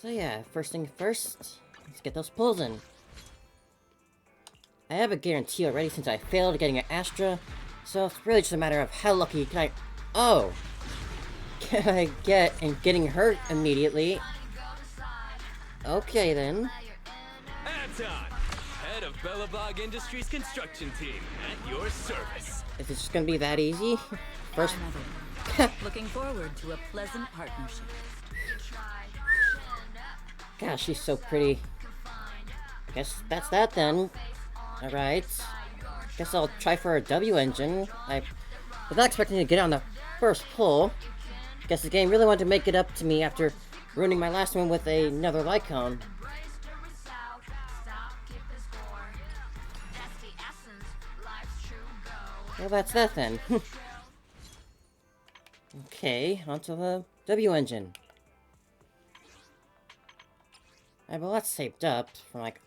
So yeah, first thing first, let's get those pulls in. I have a guarantee already since I failed getting an Astra, so it's really just a matter of how lucky can I get in getting hurt immediately. Okay then. Anton, head of Bellabog Industries construction team, at your service. Is it just gonna be that easy? First. Looking forward to a pleasant partnership. Gosh, she's so pretty. Guess that's that then. Alright. Guess I'll try for a W engine. I was not expecting to get on the first pull. Guess the game really wanted to make it up to me after ruining my last one with another Lycone. Well, that's that then. Okay, onto the W engine. I have a lot saved up from like,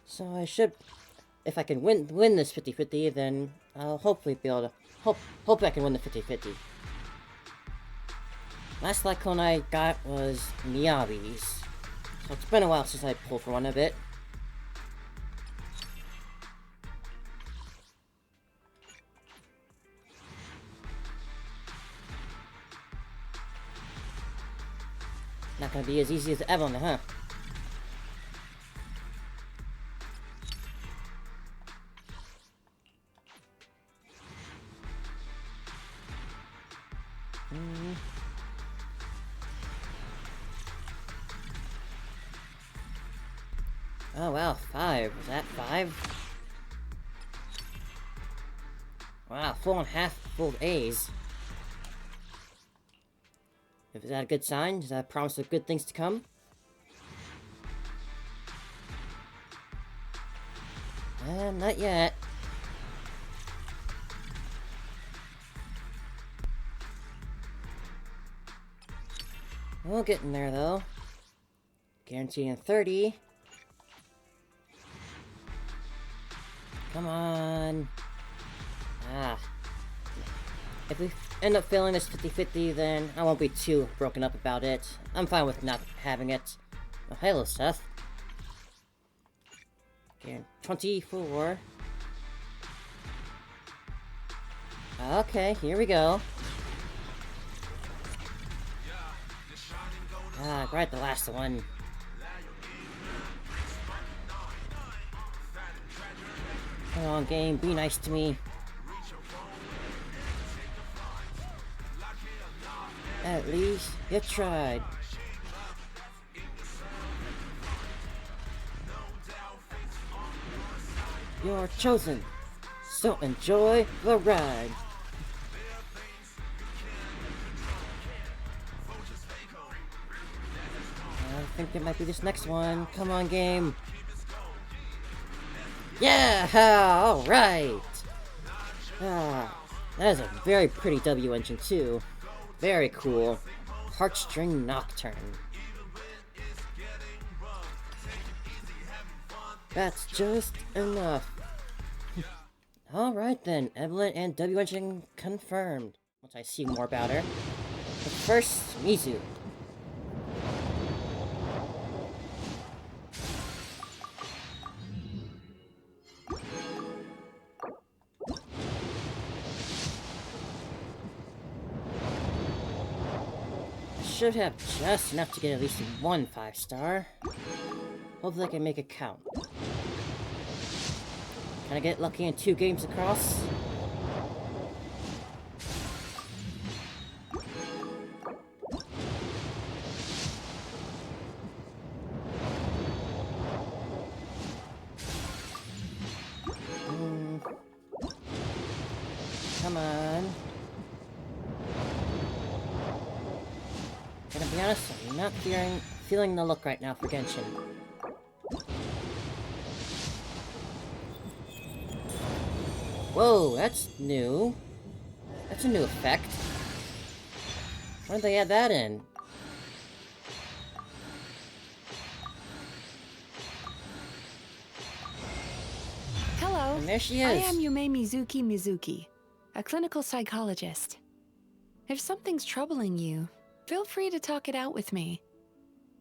so I should, if I can win this 50-50, then I'll hopefully be able to hope I can win the 50-50. Last Lycone I got was Miyabi's, so it's been a while since I pulled for one of it. Not gonna be as easy as Evelyn, huh? Oh wow, 5. Is that 5? Wow, full and half full A's. Is that a good sign? Does that promise of good things to come? Not yet. We'll get in there though. Guaranteeing 30. Come on. If we end up failing this 50-50, then I won't be too broken up about it. I'm fine with not having it. Oh, hello, Seth. Okay, 24. Okay, here we go. Right, the last one. Come on, game, be nice to me. At least you tried. You're chosen, so enjoy the ride. I think it might be this next one. Come on, game. Yeah! Alright! That is a very pretty W engine, too. Very cool. Heartstring Nocturne. That's just enough. Alright then, Evelyn and W engine confirmed. Once I see more about her. But first, Mizu. Should have just enough to get at least one 5-star. Hopefully I can make it count. Can I get lucky in 2 games across? Come on. Gonna be honest, I'm not feeling the look right now for Genshin. Whoa, that's new. That's a new effect. When did they add that in? Hello. And there she is. I am Mizuki, a clinical psychologist. If something's troubling you, feel free to talk it out with me.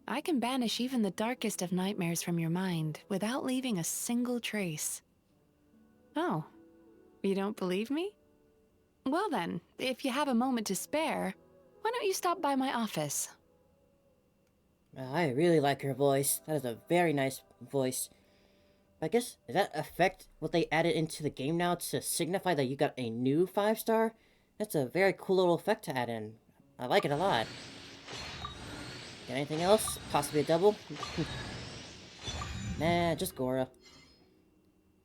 I can banish even the darkest of nightmares from your mind without leaving a single trace. Oh, you don't believe me? Well then, if you have a moment to spare, why don't you stop by my office? I really like her voice. That is a very nice voice. I guess, does that affect what they added into the game now to signify that you got a new 5-star? That's a very cool little effect to add in. I like it a lot. Got anything else? Possibly a double? Nah, just Gora.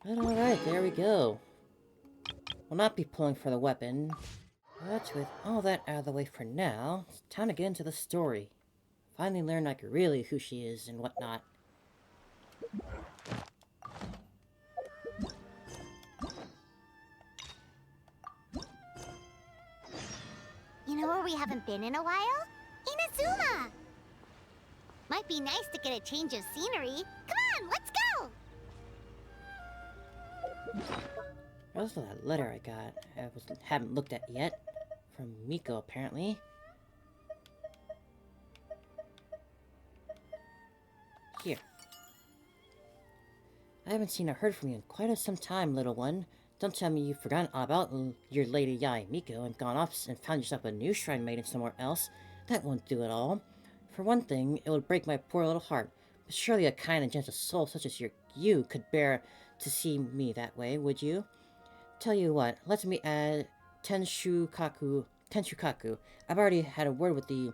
But alright, there we go. We'll not be pulling for the weapon. But with all that out of the way for now, it's time to get into the story. Finally learn like really who she is and whatnot. You know where we haven't been in a while? Inazuma! Might be nice to get a change of scenery. Come on, let's go! Where's that letter I got? Haven't looked at yet. From Miko, apparently. Here. I haven't seen or heard from you in quite some time, little one. Don't tell me you've forgotten all about your Lady Yai Miko and gone off and found yourself a new shrine maiden somewhere else. That won't do at all. For one thing, it would break my poor little heart. But surely a kind and gentle soul such as you could bear to see me that way, would you? Tell you what, let me add Tenshukaku. I've already had a word with the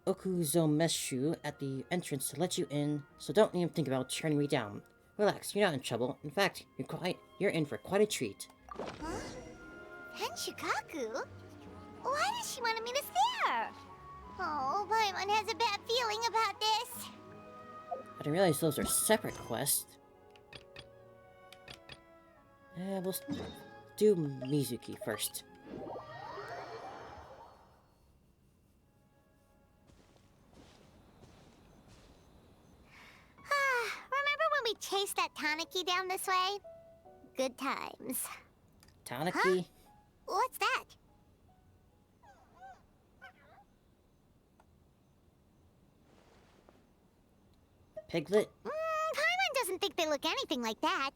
Okuzomeshu at the entrance to let you in, so don't even think about turning me down. Relax, you're not in trouble. In fact, you're in for quite a treat. Huh? Tenshukaku? Why does she want to meet us there? Oh, Paimon has a bad feeling about this. I didn't realize those are separate quests. We'll do Mizuki first. Remember when we chased that Tanuki down this way? Good times. Tanuki? Huh? What's that? Piglet? Paimon doesn't think they look anything like that.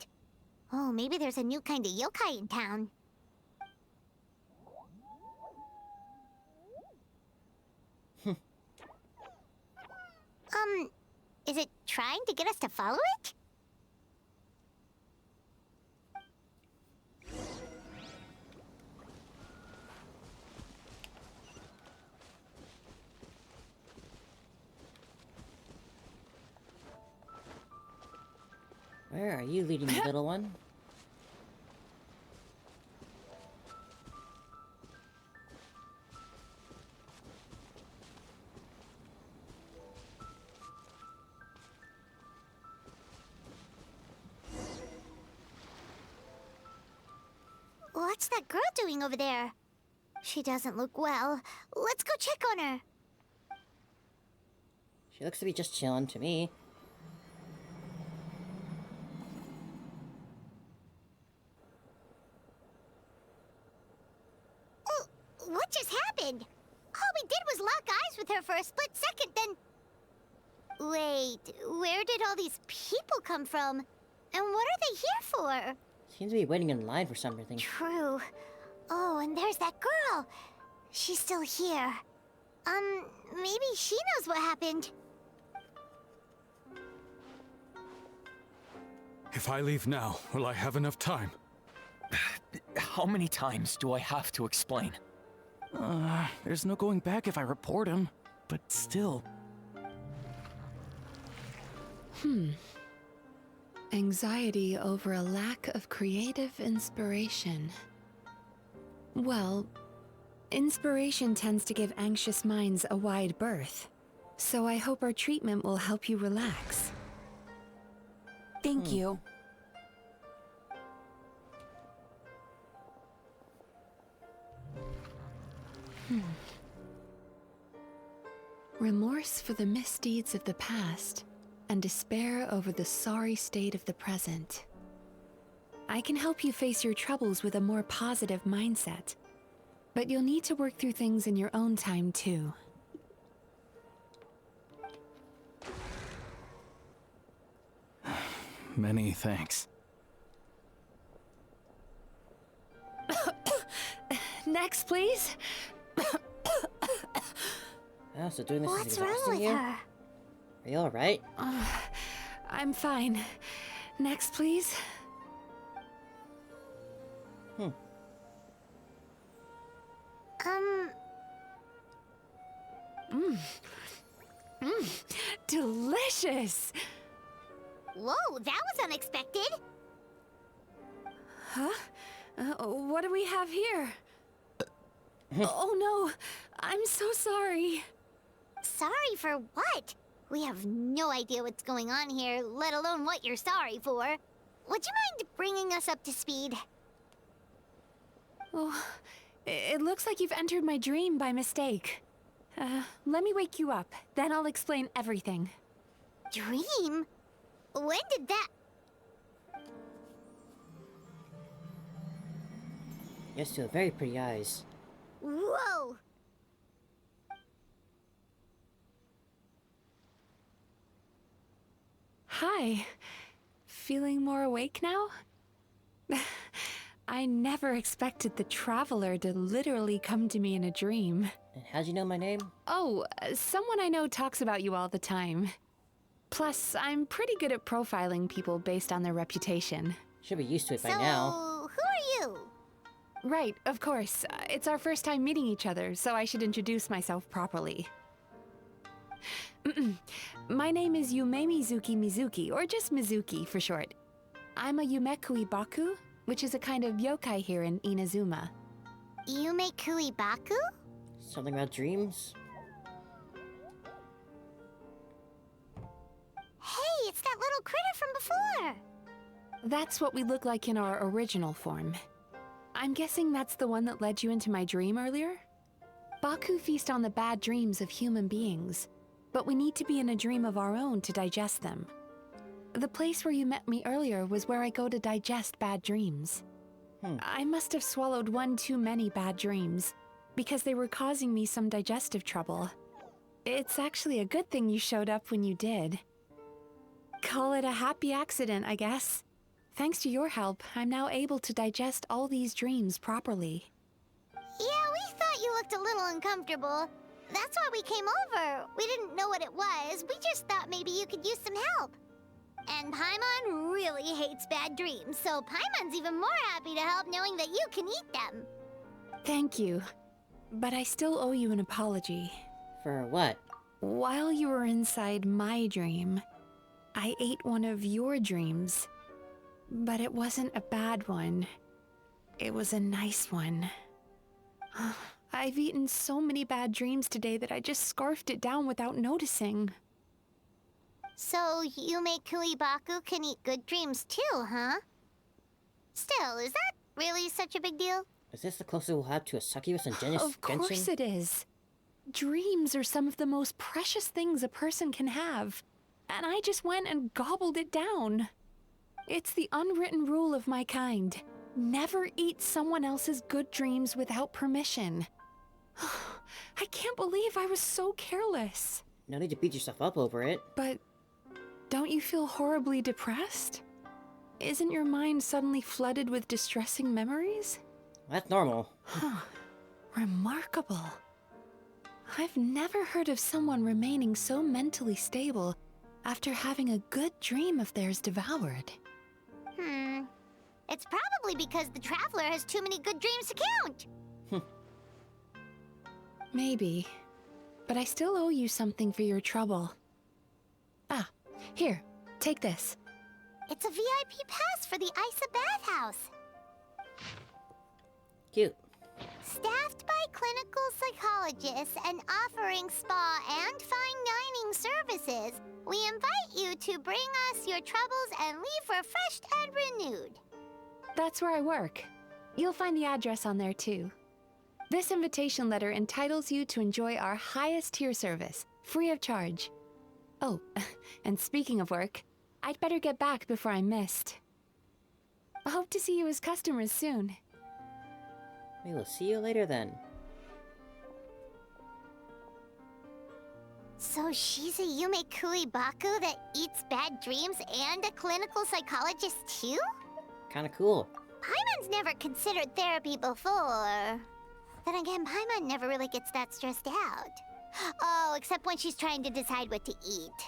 Oh, maybe there's a new kind of yokai in town. Is it trying to get us to follow it? Where are you leading me, little one? What's that girl doing over there? She doesn't look well. Let's go check on her. She looks to be just chilling to me. Oh, what just happened? All we did was lock eyes with her for a split second, then... Wait, where did all these people come from? And what are they here for? Seems to be waiting in line for something. True. Oh, and there's that girl. She's still here. Maybe she knows what happened. If I leave now, will I have enough time? How many times do I have to explain? There's no going back if I report him, but still. Anxiety over a lack of creative inspiration. Well, inspiration tends to give anxious minds a wide berth, so I hope our treatment will help you relax. Thank you. Remorse for the misdeeds of the past, and despair over the sorry state of the present. I can help you face your troubles with a more positive mindset, but you'll need to work through things in your own time too. Many thanks. Next, please. Oh, so doing this is What's wrong exhausting with you? her? Are you alright? I'm fine. Next, please. Delicious! Whoa, that was unexpected. Huh? What do we have here? Oh no, I'm so sorry. Sorry for what? We have no idea what's going on here, let alone what you're sorry for. Would you mind bringing us up to speed? Oh, it looks like you've entered my dream by mistake. Let me wake you up, then I'll explain everything. Dream? When did that... Yes, you have very pretty eyes. Whoa! Hi. Feeling more awake now? I never expected the Traveler to literally come to me in a dream. And how'd you know my name? Oh, someone I know talks about you all the time. Plus, I'm pretty good at profiling people based on their reputation. Should be used to it by So, now. who are you? Right, of course. It's our first time meeting each other, so I should introduce myself properly. My name is Yume Mizuki, or just Mizuki for short. I'm a Yumekui Baku, which is a kind of yokai here in Inazuma. Yume Kuibaku? Something about dreams? Hey, it's that little critter from before! That's what we look like in our original form. I'm guessing that's the one that led you into my dream earlier? Baku feast on the bad dreams of human beings, but we need to be in a dream of our own to digest them. The place where you met me earlier was where I go to digest bad dreams. I must have swallowed one too many bad dreams, because they were causing me some digestive trouble. It's actually a good thing you showed up when you did. Call it a happy accident, I guess. Thanks to your help, I'm now able to digest all these dreams properly. Yeah, we thought you looked a little uncomfortable. That's why we came over. We didn't know what it was. We just thought maybe you could use some help. And Paimon really hates bad dreams, so Paimon's even more happy to help knowing that you can eat them. Thank you, but I still owe you an apology. For what? While you were inside my dream, I ate one of your dreams. But it wasn't a bad one. It was a nice one. I've eaten so many bad dreams today that I just scarfed it down without noticing. So Yume Kuibaku can eat good dreams too, huh? Still, is that really such a big deal? Is this the closest we'll have to a succubus and Genshin? Of course it is. Dreams are some of the most precious things a person can have. And I just went and gobbled it down. It's the unwritten rule of my kind. Never eat someone else's good dreams without permission. I can't believe I was so careless. No need to beat yourself up over it. But don't you feel horribly depressed? Isn't your mind suddenly flooded with distressing memories? That's normal. Remarkable. I've never heard of someone remaining so mentally stable after having a good dream of theirs devoured. It's probably because the Traveler has too many good dreams to count. Maybe. But I still owe you something for your trouble. Ah, here, take this. It's a VIP pass for the Isa Bathhouse. Cute. Staffed by clinical psychologists and offering spa and fine dining services, we invite you to bring us your troubles and leave refreshed and renewed. That's where I work. You'll find the address on there too. This invitation letter entitles you to enjoy our highest tier service, free of charge. Oh, and speaking of work, I'd better get back before I'm missed. I hope to see you as customers soon. We will see you later then. So she's a Yume Kuibaku that eats bad dreams and a clinical psychologist too? Kinda cool. Paimon's never considered therapy before. Then again, Paimon never really gets that stressed out. Oh, except when she's trying to decide what to eat.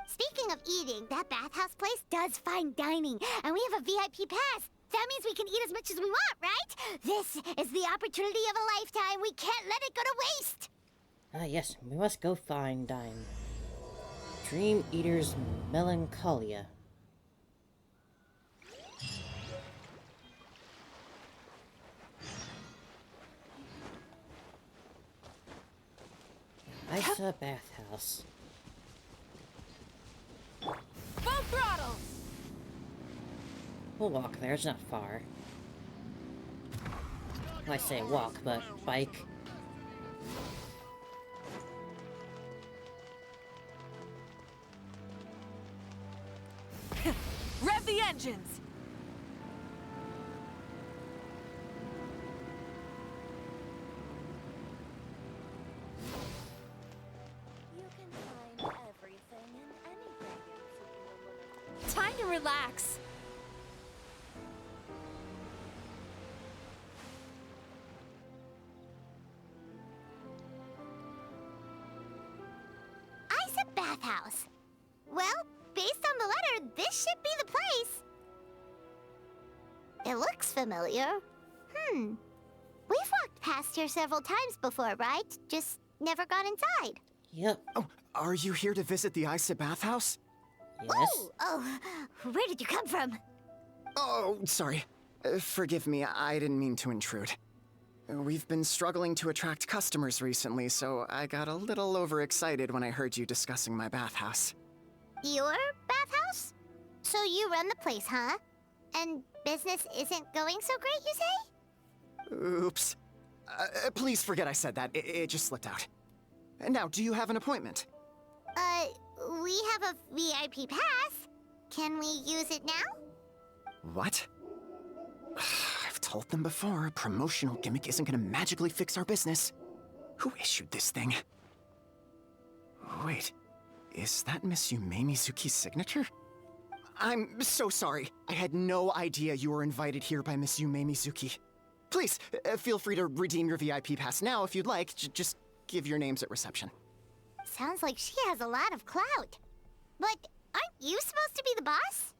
Speaking of eating, that bathhouse place does fine dining, and we have a VIP pass. That means we can eat as much as we want, right? This is the opportunity of a lifetime. We can't let it go to waste. Ah, yes, we must go fine dine. Dream Eater's Melancholia. Isa Bathhouse. Full throttle! We'll walk there, it's not far. I say walk, but bike. Rev the engines! You can find everything and anything in Tsukuba. Time to relax. Isa Bathhouse. Well, based on the letter, this should be the place. It looks familiar. We've walked past here several times before, right? Just never gone inside. Yep. Oh, are you here to visit the Isa bathhouse? Yes. Oh, where did you come from? Oh, sorry. Forgive me, I didn't mean to intrude. We've been struggling to attract customers recently, so I got a little overexcited when I heard you discussing my bathhouse. Your bathhouse? So you run the place, huh? And business isn't going so great, you say? Oops. Please forget I said that. It just slipped out. Now, do you have an appointment? We have a VIP pass. Can we use it now? What? I've told them before, a promotional gimmick isn't gonna magically fix our business. Who issued this thing? Wait, is that Miss Yume Mizuki's signature? I'm so sorry. I had no idea you were invited here by Miss Yume Mizuki. Please, feel free to redeem your VIP pass now if you'd like. Just give your names at reception. Sounds like she has a lot of clout. But aren't you supposed to be the boss?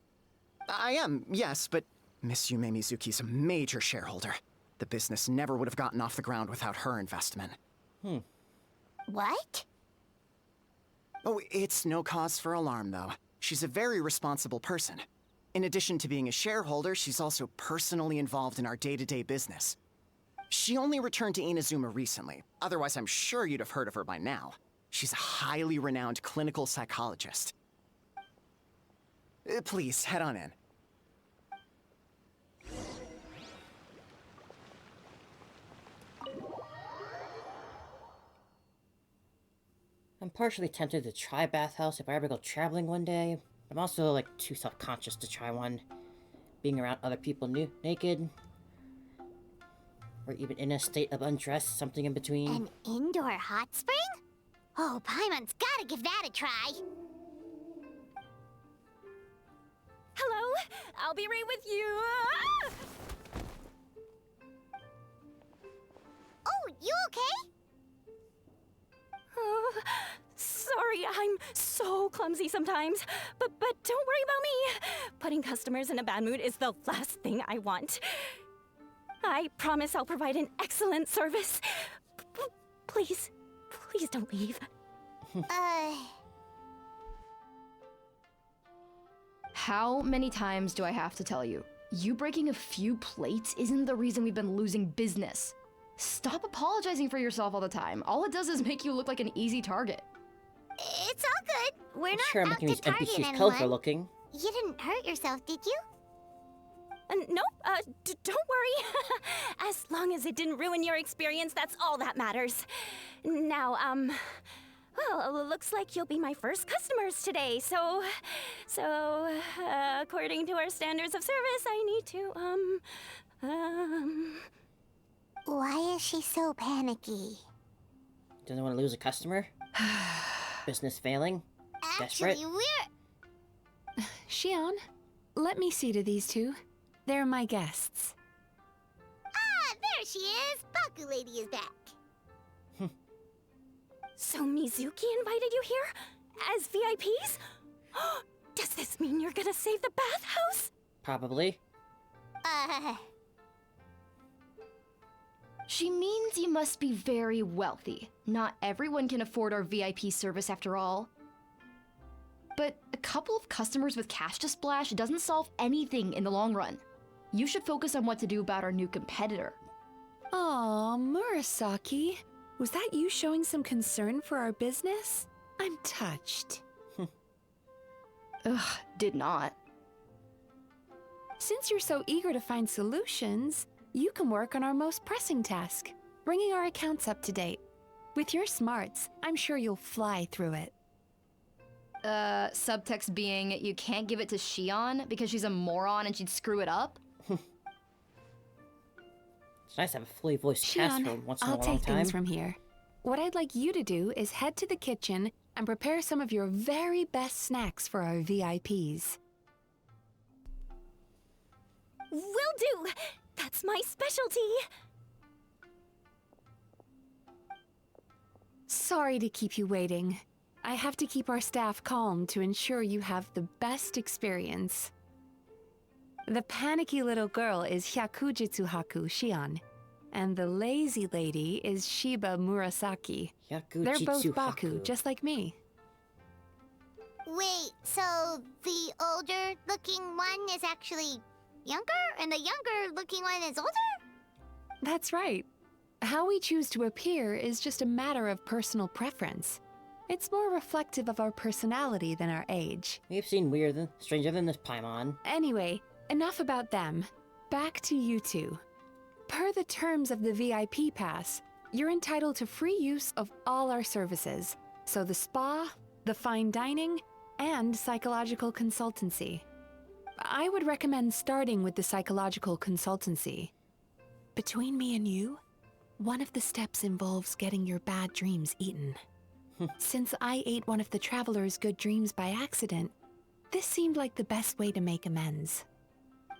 I am, yes, but Miss Yume Mizuki's a major shareholder. The business never would have gotten off the ground without her investment. What? Oh, it's no cause for alarm, though. She's a very responsible person. In addition to being a shareholder, she's also personally involved in our day-to-day business. She only returned to Inazuma recently. Otherwise, I'm sure you'd have heard of her by now. She's a highly renowned clinical psychologist. Please, head on in. I'm partially tempted to try Bathhouse if I ever go traveling one day. I'm also, like, too self-conscious to try one. Being around other people naked. Or even in a state of undress, something in between. An indoor hot spring? Oh, Paimon's gotta give that a try. Hello, I'll be right with you. Ah! Oh, you okay? Oh, sorry, I'm so clumsy sometimes. But don't worry about me. Putting customers in a bad mood is the last thing I want. I promise I'll provide an excellent service. Please don't leave. How many times do I have to tell you? You breaking a few plates isn't the reason we've been losing business. Stop apologizing for yourself all the time. All it does is make you look like an easy target. It's all good. We're not Sure, I'm out making to these target NPCs anyone. colorful looking. You didn't hurt yourself, did you? Nope, don't worry. As long as it didn't ruin your experience, that's all that matters. Now, well, looks like you'll be my first customers today, so, according to our standards of service, I need to, Why is she so panicky? Doesn't want to lose a customer? business failing. Desperate. Actually, we're... Xion, let me see to these two. They're my guests. Ah, there she is! Baku Lady is back. So Mizuki invited you here? As VIPs? Does this mean you're gonna save the bathhouse? Probably. She means you must be very wealthy. Not everyone can afford our VIP service after all. But a couple of customers with cash to splash doesn't solve anything in the long run. You should focus on what to do about our new competitor. Aw, Murasaki. Was that you showing some concern for our business? I'm touched. Ugh, did not. Since you're so eager to find solutions, you can work on our most pressing task, bringing our accounts up to date. With your smarts, I'm sure you'll fly through it. Subtext being, you can't give it to Xion because she's a moron and she'd screw it up? It's nice to have a fully voiced cast for Xion, once in I'll a long take time. things from here. What I'd like you to do is head to the kitchen and prepare some of your very best snacks for our VIPs. Will do! That's my specialty! Sorry to keep you waiting. I have to keep our staff calm to ensure you have the best experience. The panicky little girl is Hyakujitsu Haku Xion, and the lazy lady is Shiba Murasaki. They're both Baku, just like me. Wait, so the older-looking one is actually younger, and the younger-looking one is older? That's right. How we choose to appear is just a matter of personal preference. It's more reflective of our personality than our age. We've seen stranger than this Paimon. Anyway, enough about them. Back to you two. Per the terms of the VIP pass, you're entitled to free use of all our services. So the spa, the fine dining, and psychological consultancy. I would recommend starting with the psychological consultancy. Between me and you, one of the steps involves getting your bad dreams eaten. Since I ate one of the traveler's good dreams by accident, this seemed like the best way to make amends.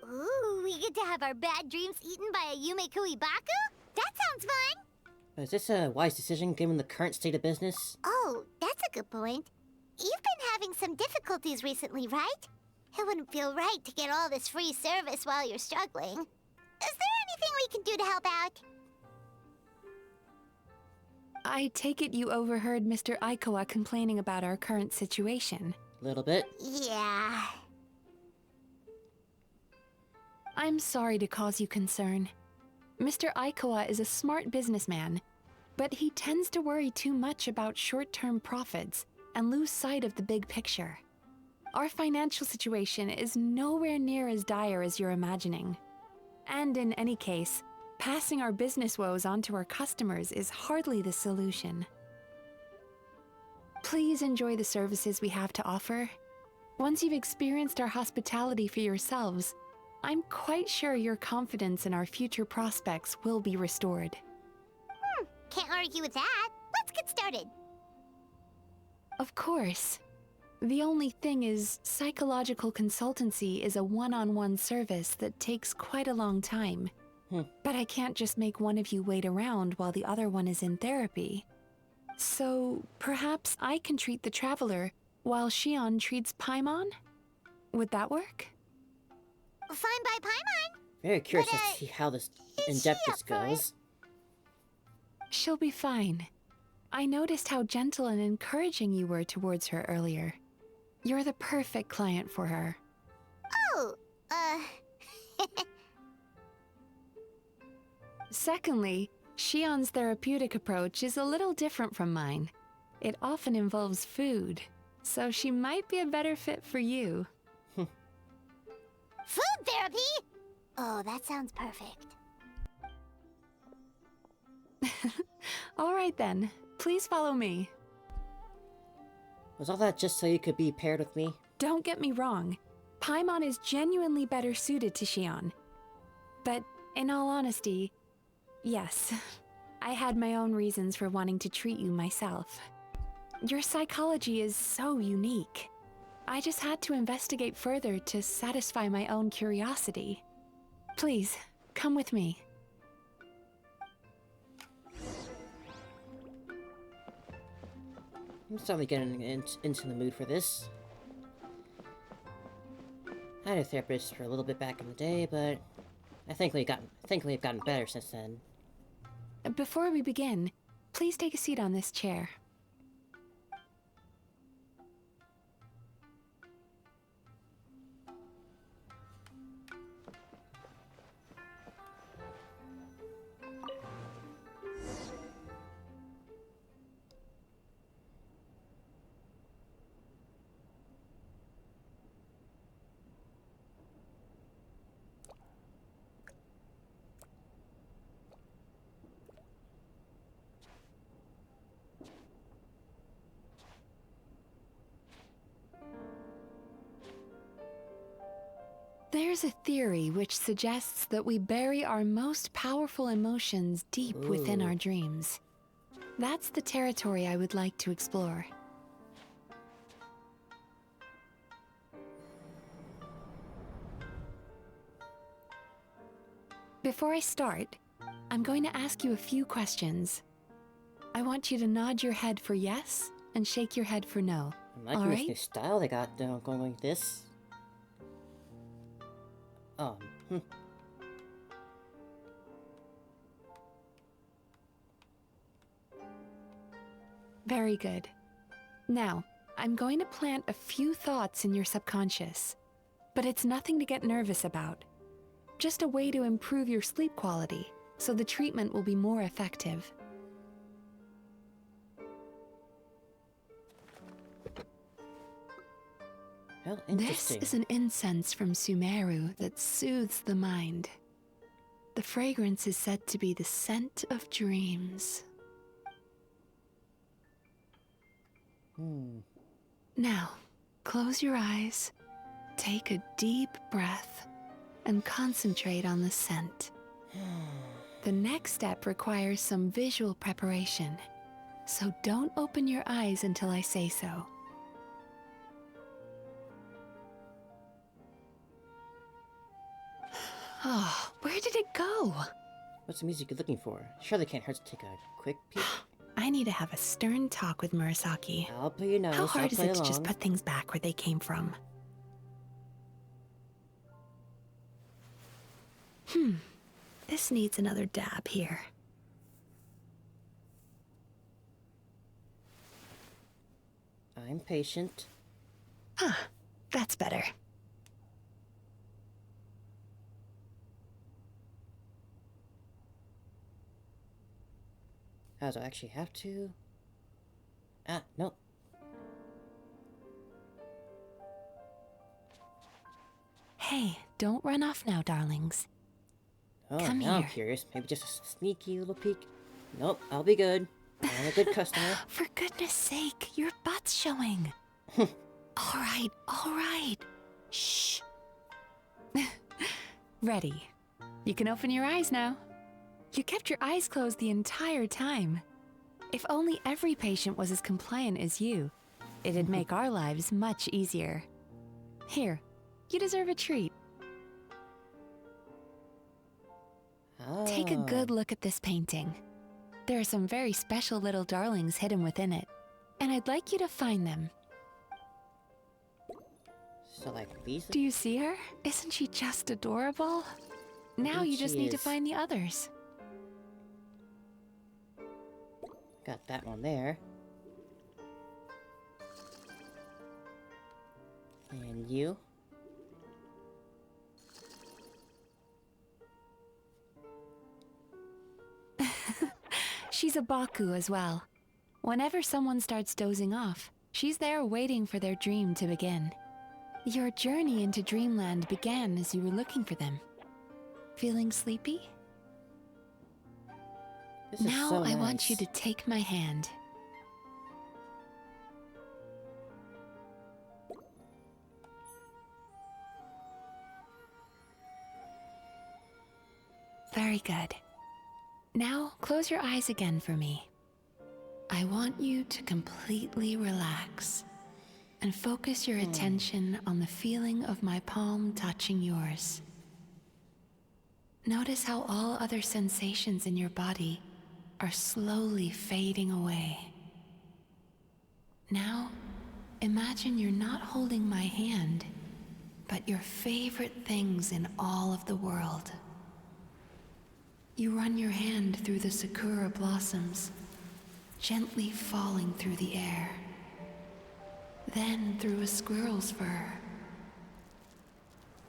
Ooh, we get to have our bad dreams eaten by a Yume Kui Baku? That sounds fun! Is this a wise decision given the current state of business? Oh, that's a good point. You've been having some difficulties recently, right? It wouldn't feel right to get all this free service while you're struggling. Is there anything we can do to help out? I take it you overheard Mr. Aikawa complaining about our current situation. Little bit. Yeah. I'm sorry to cause you concern. Mr. Aikawa is a smart businessman, but he tends to worry too much about short-term profits and lose sight of the big picture. Our financial situation is nowhere near as dire as you're imagining. And in any case, passing our business woes on to our customers is hardly the solution. Please enjoy the services we have to offer. Once you've experienced our hospitality for yourselves, I'm quite sure your confidence in our future prospects will be restored. Can't argue with that. Let's get started. Of course. The only thing is, psychological consultancy is a one-on-one service that takes quite a long time. But I can't just make one of you wait around while the other one is in therapy. So, perhaps I can treat the traveler while Xion treats Paimon? Would that work? Fine by Paimon. Very curious But, to see how this is in-depth she this up for it? goes. She'll be fine. I noticed how gentle and encouraging you were towards her earlier. You're the perfect client for her. Oh, Secondly, Xion's therapeutic approach is a little different from mine. It often involves food, so she might be a better fit for you. food therapy? Oh, that sounds perfect. All right then, please follow me. Was all that just so you could be paired with me? Don't get me wrong, Paimon is genuinely better suited to Xion. But in all honesty, yes, I had my own reasons for wanting to treat you myself. Your psychology is so unique. I just had to investigate further to satisfy my own curiosity. Please, come with me. I'm suddenly getting into the mood for this. I had a therapist for a little bit back in the day, but I think we've gotten better since then. Before we begin, please take a seat on this chair. There's a theory which suggests that we bury our most powerful emotions deep within our dreams. That's the territory I would like to explore. Before I start, I'm going to ask you a few questions. I want you to nod your head for yes and shake your head for no. I'm liking this new style they got going like this. Hmm. Very good. Now, I'm going to plant a few thoughts in your subconscious. But it's nothing to get nervous about. Just a way to improve your sleep quality, so the treatment will be more effective. Well, This interesting. is an incense from Sumeru that soothes the mind. The fragrance is said to be the scent of dreams. Now, close your eyes, take a deep breath, and concentrate on the scent. The next step requires some visual preparation, so don't open your eyes until I say so. Oh, where did it go? What's the music you're looking for? Surely can't hurt to take a quick peek. I need to have a stern talk with Murasaki. I'll play your nose. How hard I'll is play it to just along. put things back where they came from? This needs another dab here. I'm patient. That's better. How do I actually have to? Nope. Hey, don't run off now, darlings. Oh, Come now I'm here. curious. Maybe just a sneaky little peek. Nope, I'll be good. I'm a good customer. For goodness sake, your butt's showing. All right. Shh. Ready. You can open your eyes now. You kept your eyes closed the entire time. If only every patient was as compliant as you, it'd make our lives much easier. Here, you deserve a treat. Take a good look at this painting. There are some very special little darlings hidden within it, and I'd like you to find them. So like these? Do you see her? Isn't she just adorable? Now you just she need to is. find the others. Got that one there. And you? She's a Baku as well. Whenever someone starts dozing off, she's there waiting for their dream to begin. Your journey into Dreamland began as you were looking for them. Feeling sleepy? This is Now so I want you nice. to take my hand. Very good. Now close your eyes again for me. I want you to completely relax and focus your attention on the feeling of my palm touching yours. Notice how all other sensations in your body are slowly fading away. Now, imagine you're not holding my hand, but your favorite things in all of the world. You run your hand through the sakura blossoms, gently falling through the air. Then through a squirrel's fur.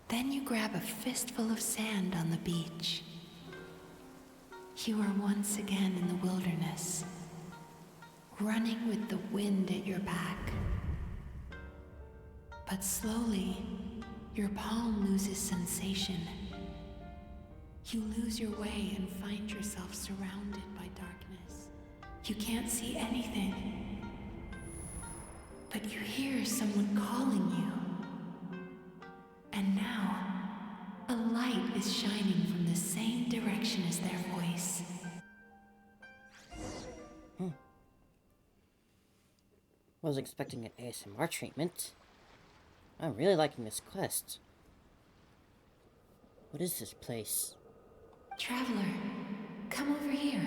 Then you grab a fistful of sand on the beach. You are once again in the wilderness, running with the wind at your back. But slowly, your palm loses sensation. You lose your way and find yourself surrounded by darkness. You can't see anything, but you hear someone calling you. And now, a light is shining from the same direction as their voice. Was expecting an ASMR treatment. I'm really liking this quest. What is this place? Traveler, come over here.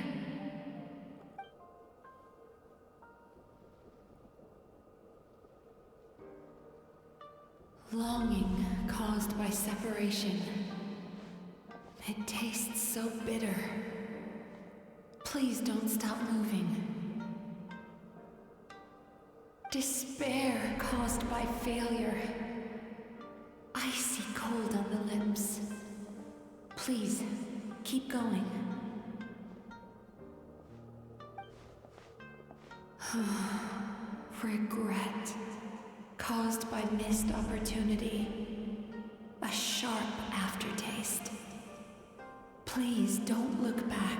Longing caused by separation. It tastes so bitter. Please don't stop moving. Despair caused by failure. Icy cold on the lips. Please, keep going. Regret caused by missed opportunity. A sharp aftertaste. Please don't look back.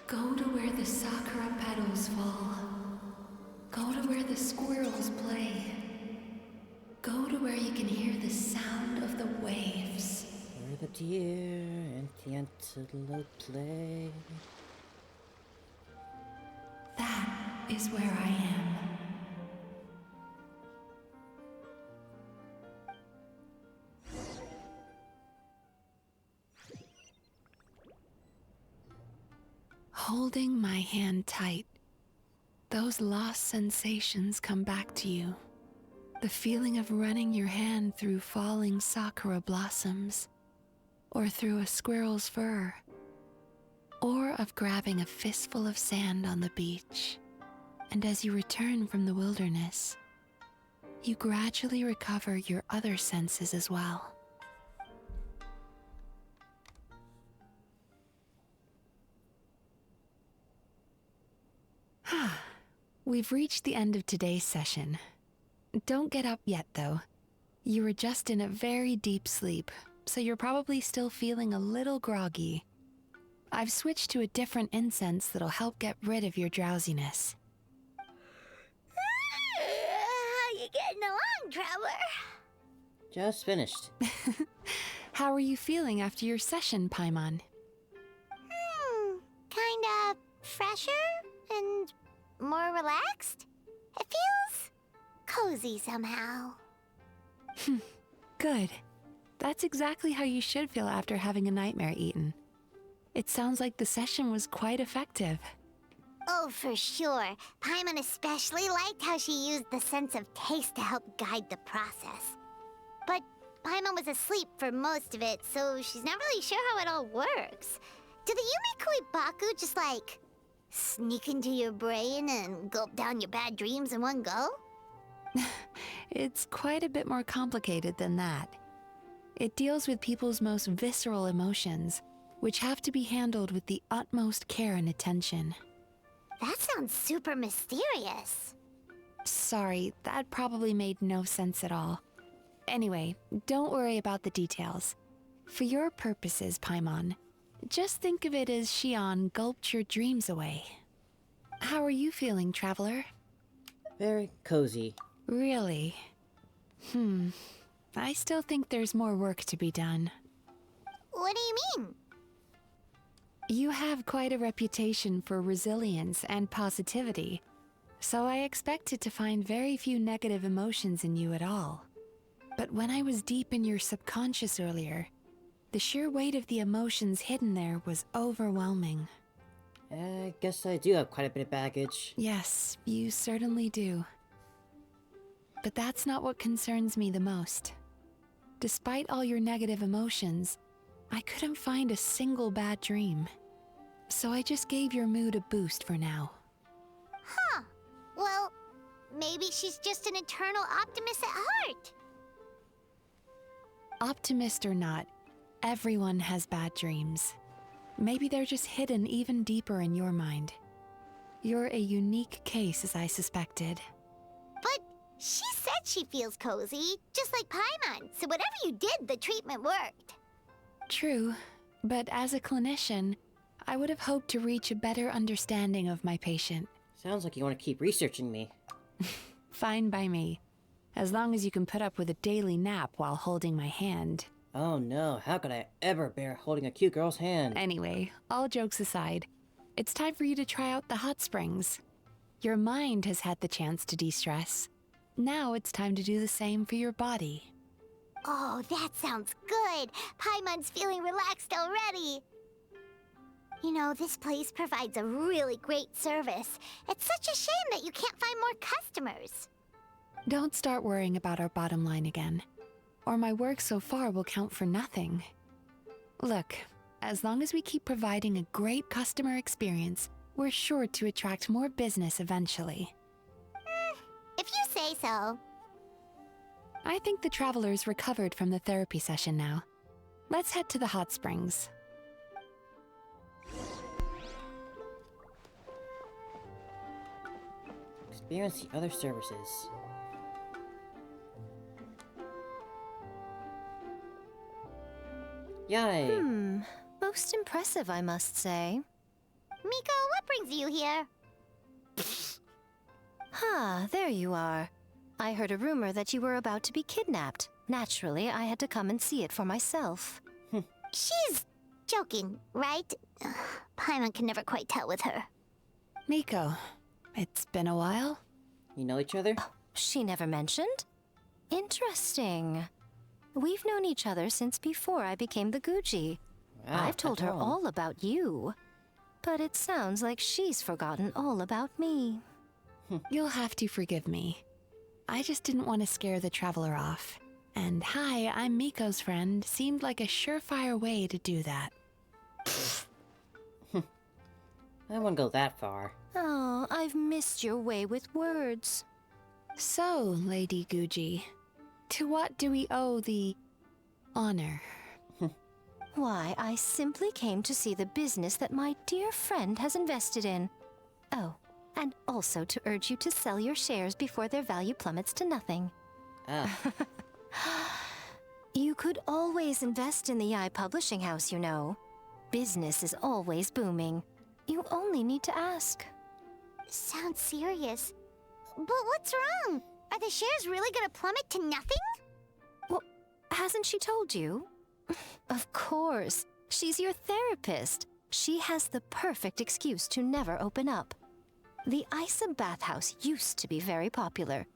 Go to where the sakura petals fall. Go to where the squirrels play. Go to where you can hear the sound of the waves. Where the deer and the antelope play. That is where I am. Holding my hand tight, those lost sensations come back to you. The feeling of running your hand through falling sakura blossoms, or through a squirrel's fur, or of grabbing a fistful of sand on the beach. And as you return from the wilderness, you gradually recover your other senses as well. We've reached the end of today's session. Don't get up yet, though. You were just in a very deep sleep, so you're probably still feeling a little groggy. I've switched to a different incense that'll help get rid of your drowsiness. How you getting along, Traveler? Just finished. How are you feeling after your session, Paimon? Kinda fresher and more relaxed. It feels cozy somehow. Good. That's exactly how you should feel after having a nightmare eaten. It sounds like the session was quite effective. Oh, for sure. Paimon especially liked how she used the sense of taste to help guide the process. But Paimon was asleep for most of it, so she's not really sure how it all works. Do the Yumi Kuibaku just like sneak into your brain and gulp down your bad dreams in one go? It's quite a bit more complicated than that. It deals with people's most visceral emotions, which have to be handled with the utmost care and attention. That sounds super mysterious. Sorry, that probably made no sense at all. Anyway, don't worry about the details. For your purposes, Paimon, just think of it as Shion gulped your dreams away. How are you feeling, Traveler? Very cozy. Really? I still think there's more work to be done. What do you mean? You have quite a reputation for resilience and positivity, so I expected to find very few negative emotions in you at all. But when I was deep in your subconscious earlier, the sheer weight of the emotions hidden there was overwhelming. I guess I do have quite a bit of baggage. Yes, you certainly do. But that's not what concerns me the most. Despite all your negative emotions, I couldn't find a single bad dream. So I just gave your mood a boost for now. Huh. Well, maybe she's just an eternal optimist at heart. Optimist or not, everyone has bad dreams. Maybe they're just hidden even deeper in your mind. You're a unique case, as I suspected. But she said she feels cozy, just like Paimon, so whatever you did, the treatment worked. True, but as a clinician, I would have hoped to reach a better understanding of my patient. Sounds like you want to keep researching me. Fine by me, as long as you can put up with a daily nap while holding my hand. Oh no, how could I ever bear holding a cute girl's hand? Anyway, all jokes aside, it's time for you to try out the hot springs. Your mind has had the chance to de-stress. Now it's time to do the same for your body. Oh, that sounds good. Paimon's feeling relaxed already. You know, this place provides a really great service. It's such a shame that you can't find more customers. Don't start worrying about our bottom line again, or my work so far will count for nothing. Look, as long as we keep providing a great customer experience, we're sure to attract more business eventually. If you say so. I think the travelers recovered from the therapy session now. Let's head to the hot springs. Experience the other services. Yay! Most impressive, I must say. Miko, what brings you here? There you are. I heard a rumor that you were about to be kidnapped. Naturally, I had to come and see it for myself. She's joking, right? Paimon can never quite tell with her. Miko, it's been a while. You know each other? She never mentioned? Interesting. We've known each other since before I became the Guji. Wow, I've told her all about you. But it sounds like she's forgotten all about me. You'll have to forgive me. I just didn't want to scare the traveler off. And hi, I'm Miko's friend seemed like a surefire way to do that. I wouldn't go that far. Oh, I've missed your way with words. So, Lady Guji, to what do we owe the honor? Why, I simply came to see the business that my dear friend has invested in. Oh, and also to urge you to sell your shares before their value plummets to nothing. You could always invest in the Yi Publishing House, you know. Business is always booming. You only need to ask. Sounds serious. But what's wrong? Are the shares really gonna plummet to nothing? Well, hasn't she told you? Of course. She's your therapist. She has the perfect excuse to never open up. The Isa bathhouse used to be very popular,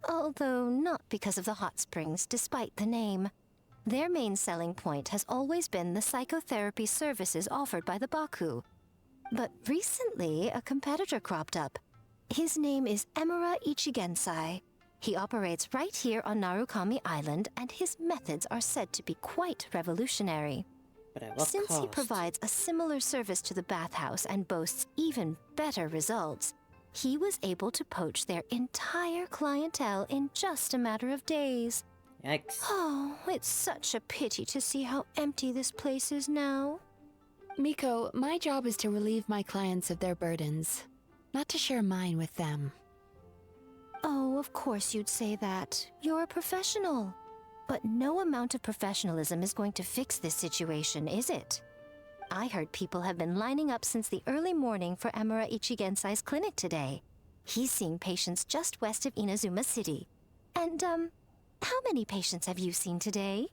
although not because of the hot springs, despite the name. Their main selling point has always been the psychotherapy services offered by the Baku. But recently, a competitor cropped up. His name is Emura Ichigensai. He operates right here on Narukami Island, and his methods are said to be quite revolutionary. But at what Since he cost? provides a similar service to the bathhouse and boasts even better results, he was able to poach their entire clientele in just a matter of days. Yikes. Oh, it's such a pity to see how empty this place is now. Miko, my job is to relieve my clients of their burdens, not to share mine with them. Oh, of course you'd say that. You're a professional. But no amount of professionalism is going to fix this situation, is it? I heard people have been lining up since the early morning for Emura Ichigensai's clinic today. He's seeing patients just west of Inazuma City. And, how many patients have you seen today?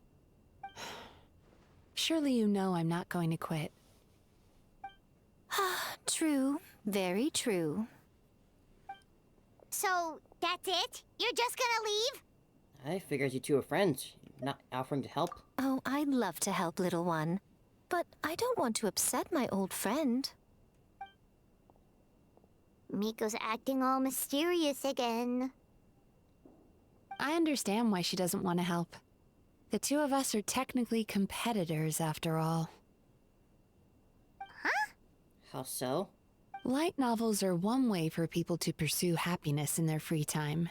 Surely you know I'm not going to quit. True. Very true. So, that's it? You're just gonna leave? I figured you two were friends, not offering to help. Oh, I'd love to help, little one. But I don't want to upset my old friend. Miko's acting all mysterious again. I understand why she doesn't want to help. The two of us are technically competitors, after all. How so? Light novels are one way for people to pursue happiness in their free time.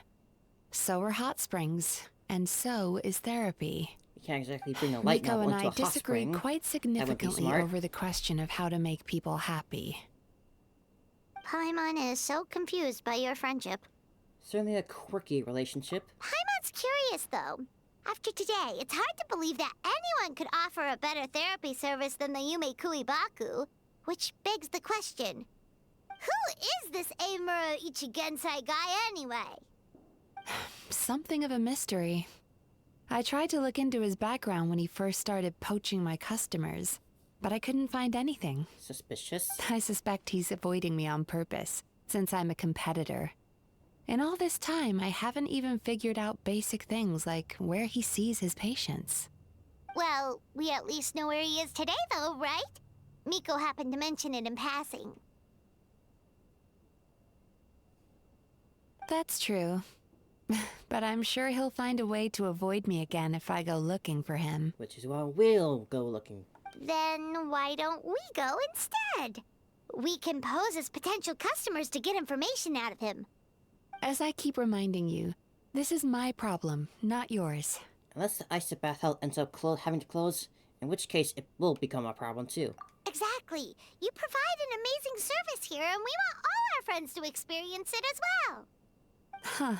So are hot springs, and so is therapy. You can't exactly bring a light Miko novel and into a I hot disagree spring. quite That would be significantly smart. over the question of how to make people happy. Paimon is so confused by your friendship. Certainly a quirky relationship. Paimon's curious, though. After today, it's hard to believe that anyone could offer a better therapy service than the Yume Kuibaku. Which begs the question, who is this Eimura Ichigensai guy anyway? Something of a mystery. I tried to look into his background when he first started poaching my customers, but I couldn't find anything. Suspicious? I suspect he's avoiding me on purpose, since I'm a competitor. In all this time, I haven't even figured out basic things like where he sees his patients. Well, we at least know where he is today, though, right? Miko happened to mention it in passing. That's true. But I'm sure he'll find a way to avoid me again if I go looking for him. Which is why we'll go looking. Then why don't we go instead? We can pose as potential customers to get information out of him. As I keep reminding you, this is my problem, not yours. Unless the ice bath house ends up having to close, in which case it will become a problem too. Exactly. You provide an amazing service here, and we want all our friends to experience it as well. Huh.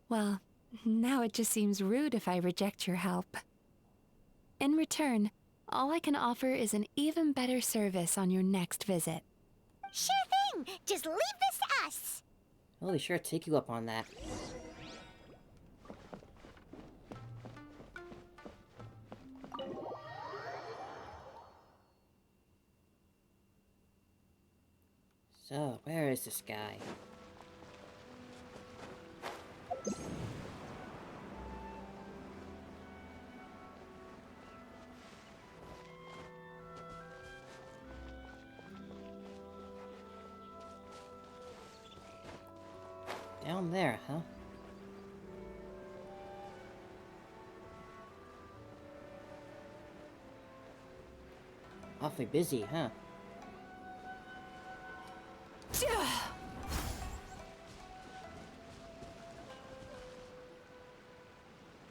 Well, now it just seems rude if I reject your help. In return, all I can offer is an even better service on your next visit. Sure thing. Just leave this to us. We'll be sure to take you up on that. So, where is this guy? Down there, huh? Awfully busy, huh?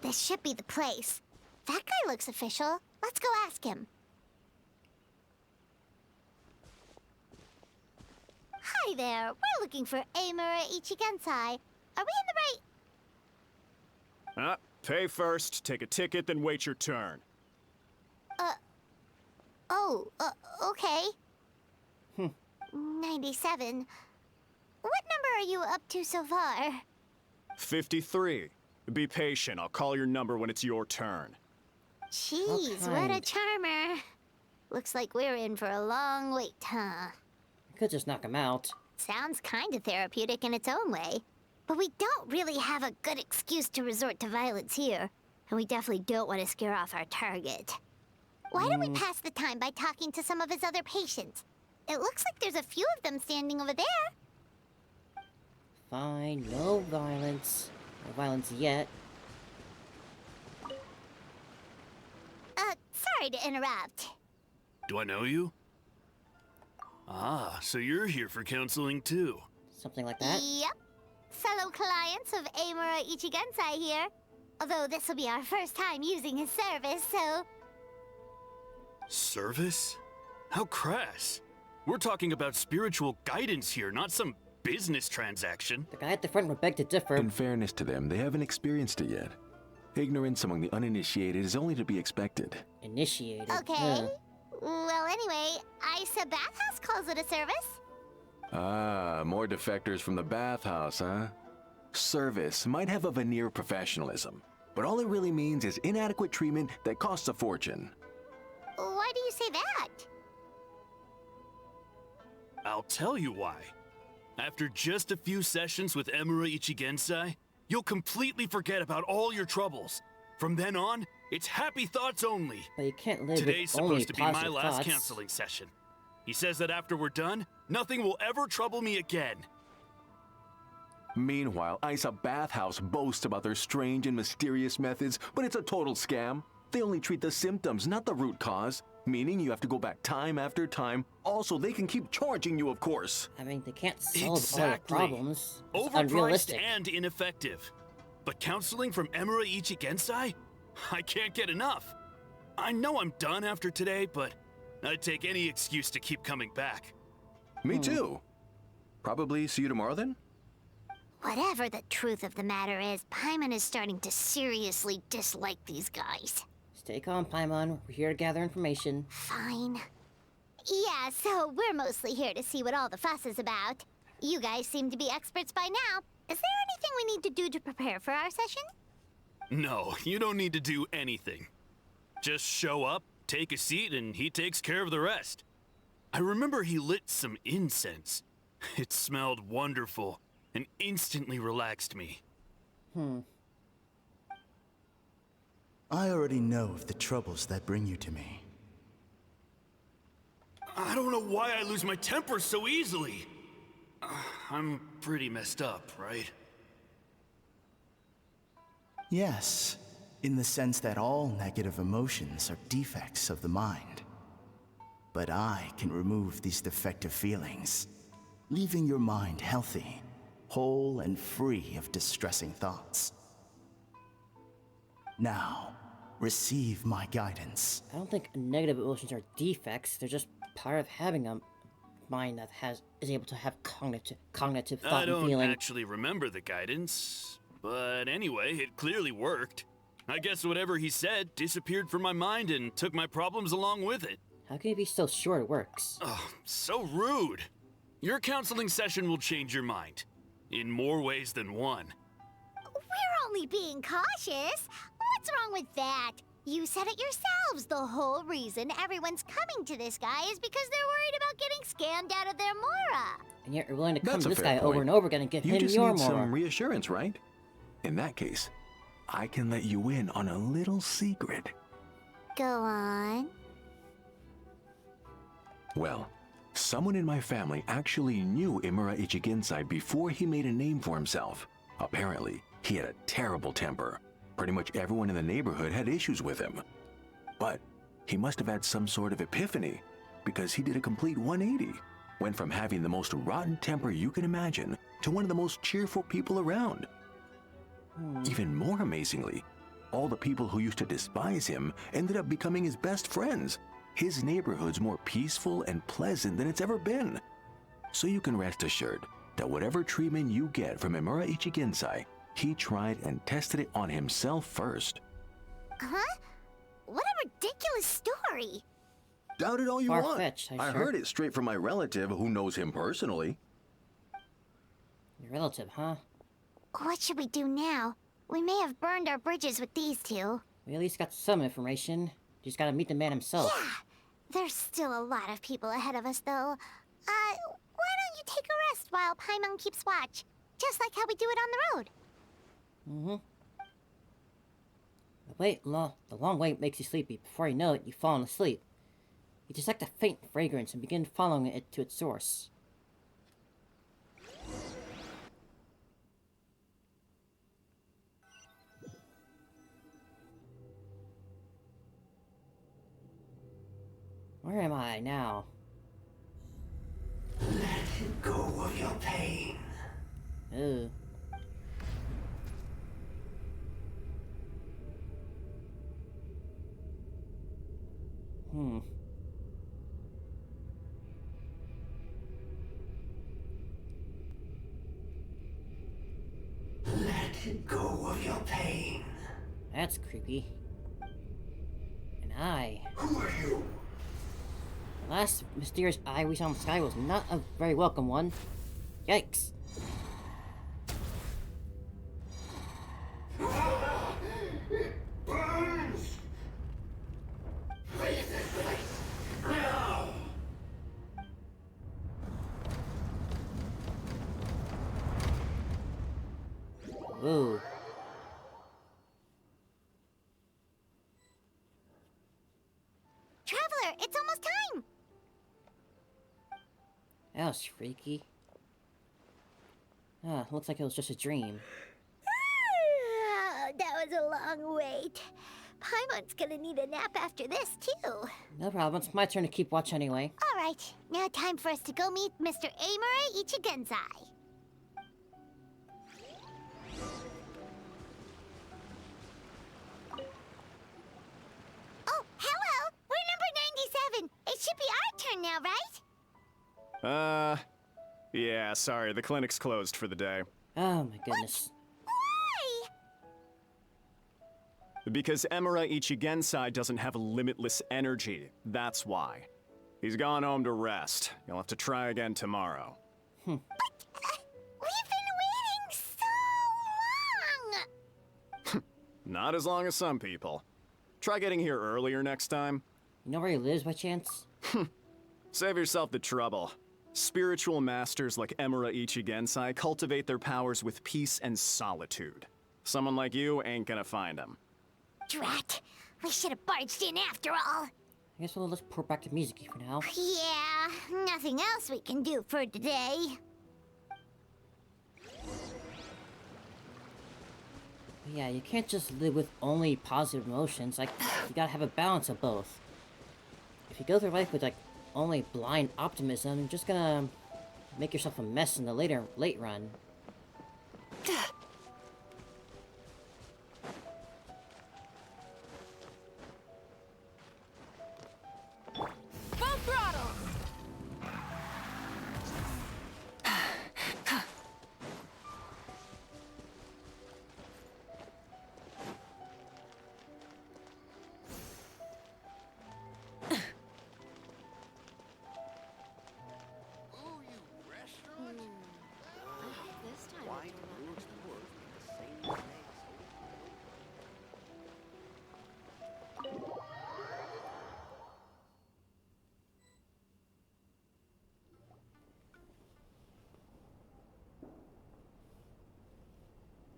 This should be the place. That guy looks official. Let's go ask him. Hi there. We're looking for Eimura Ichigensai. Are we in the right... Pay first, take a ticket, then wait your turn. Okay. 97. What number are you up to so far? 53. Be patient, I'll call your number when it's your turn. Jeez, what a charmer. Looks like we're in for a long wait, huh? Could just knock him out. Sounds kinda therapeutic in its own way. But we don't really have a good excuse to resort to violence here. And we definitely don't want to scare off our target. Why don't we pass the time by talking to some of his other patients? It looks like there's a few of them standing over there. Fine, no violence. No violence yet. Sorry to interrupt. Do I know you? Ah, so you're here for counseling too. Something like that? Yep. Fellow clients of Eimura Ichigensai here. Although this will be our first time using his service, so... Service? How crass. We're talking about spiritual guidance here, not some business transaction. The guy at the front would beg to differ. In fairness to them, they haven't experienced it yet. Ignorance among the uninitiated is only to be expected. Initiated. Okay. Well, anyway, Isa Bathhouse calls it a service. Ah, more defectors from the bathhouse, huh? Service might have a veneer of professionalism, but all it really means is inadequate treatment that costs a fortune. Why do you say that? I'll tell you why. After just a few sessions with Emura Ichigensai, you'll completely forget about all your troubles. From then on, it's happy thoughts only. But you can't live Today's with only supposed to be my positive last thoughts. counseling session. He says that after we're done, nothing will ever trouble me again. Meanwhile, Isa Bathhouse boasts about their strange and mysterious methods, but it's a total scam. They only treat the symptoms, not the root cause, meaning you have to go back time after time. Also, they can keep charging you, of course. I mean, they can't solve Exactly. all the problems. It's Overpriced unrealistic. and ineffective. But counseling from Emura Ichigensai? I can't get enough. I know I'm done after today, but I'd take any excuse to keep coming back. Me too. Probably see you tomorrow then? Whatever the truth of the matter is, Paimon is starting to seriously dislike these guys. Stay calm, Paimon. We're here to gather information. Fine. Yeah, so we're mostly here to see what all the fuss is about. You guys seem to be experts by now. Is there anything we need to do to prepare for our session? No, you don't need to do anything. Just show up, take a seat, and he takes care of the rest. I remember he lit some incense. It smelled wonderful and instantly relaxed me. I already know of the troubles that bring you to me. I don't know why I lose my temper so easily. I'm pretty messed up, right? Yes, in the sense that all negative emotions are defects of the mind. But I can remove these defective feelings, leaving your mind healthy, whole and free of distressing thoughts. Now, receive my guidance. I don't think negative emotions are defects. They're just part of having a mind that is able to have cognitive thought I and don't feeling. actually remember the guidance, but anyway, it clearly worked. I guess whatever he said disappeared from my mind and took my problems along with it. How can you be so sure it works? Oh, so rude. Your counseling session will change your mind. In more ways than one. We're only being cautious. What's wrong with that? You said it yourselves. The whole reason everyone's coming to this guy is because they're worried about getting scammed out of their Mora. And yet you're willing to come That's to a this fair guy point. over and over again and give You him just your need Mora. some reassurance, right? In that case, I can let you in on a little secret. Go on. Well, someone in my family actually knew Imura Ichigensai before he made a name for himself. Apparently, he had a terrible temper. Pretty much everyone in the neighborhood had issues with him. But he must have had some sort of epiphany, because he did a complete 180. Went from having the most rotten temper you can imagine to one of the most cheerful people around. Even more amazingly, all the people who used to despise him ended up becoming his best friends. His neighborhood's more peaceful and pleasant than it's ever been. So you can rest assured that whatever treatment you get from Imura Ichigensai, he tried and tested it on himself first. Huh? What a ridiculous story. Doubt it all you want. Far-fetched, I heard it straight from my relative who knows him personally. Your relative, huh? What should we do now? We may have burned our bridges with these two. We at least got some information. You just gotta meet the man himself. Yeah, there's still a lot of people ahead of us, though. Why don't you take a rest while Paimon keeps watch? Just like how we do it on the road. The long wait makes you sleepy. Before you know it, you've fallen asleep. You detect a faint fragrance and begin following it to its source. Where am I now? Let go of your pain. Ew. Let go of your pain. That's creepy. And I... Who are you? Last mysterious eye we saw in the sky was not a very welcome one. Yikes. Burns! Leave this place now! Ooh. Traveler, it's almost time! That was freaky. Ah, looks like it was just a dream. That was a long wait. Paimon's gonna need a nap after this, too. No problem, it's my turn to keep watch anyway. Alright, now time for us to go meet Mr. Amura Ichigenzai. Oh, hello! We're number 97! It should be our turn now, right? Yeah, sorry, the clinic's closed for the day. Oh my goodness. Why? Because Emura Ichigensai doesn't have limitless energy, that's why. He's gone home to rest. You'll have to try again tomorrow. But, we've been waiting so long! Not as long as some people. Try getting here earlier next time. You know where he lives by chance? Save yourself the trouble. Spiritual masters like Emura Ichigensai cultivate their powers with peace and solitude. Someone like you ain't gonna find him. Drat! We should have barged in after all. I guess we'll just report back to Mizuki for now. Yeah, nothing else we can do for today. But yeah, you can't just live with only positive emotions. Like, you gotta have a balance of both. If you go through life with, like, only blind optimism, you're just gonna make yourself a mess in the late run. Full throttle!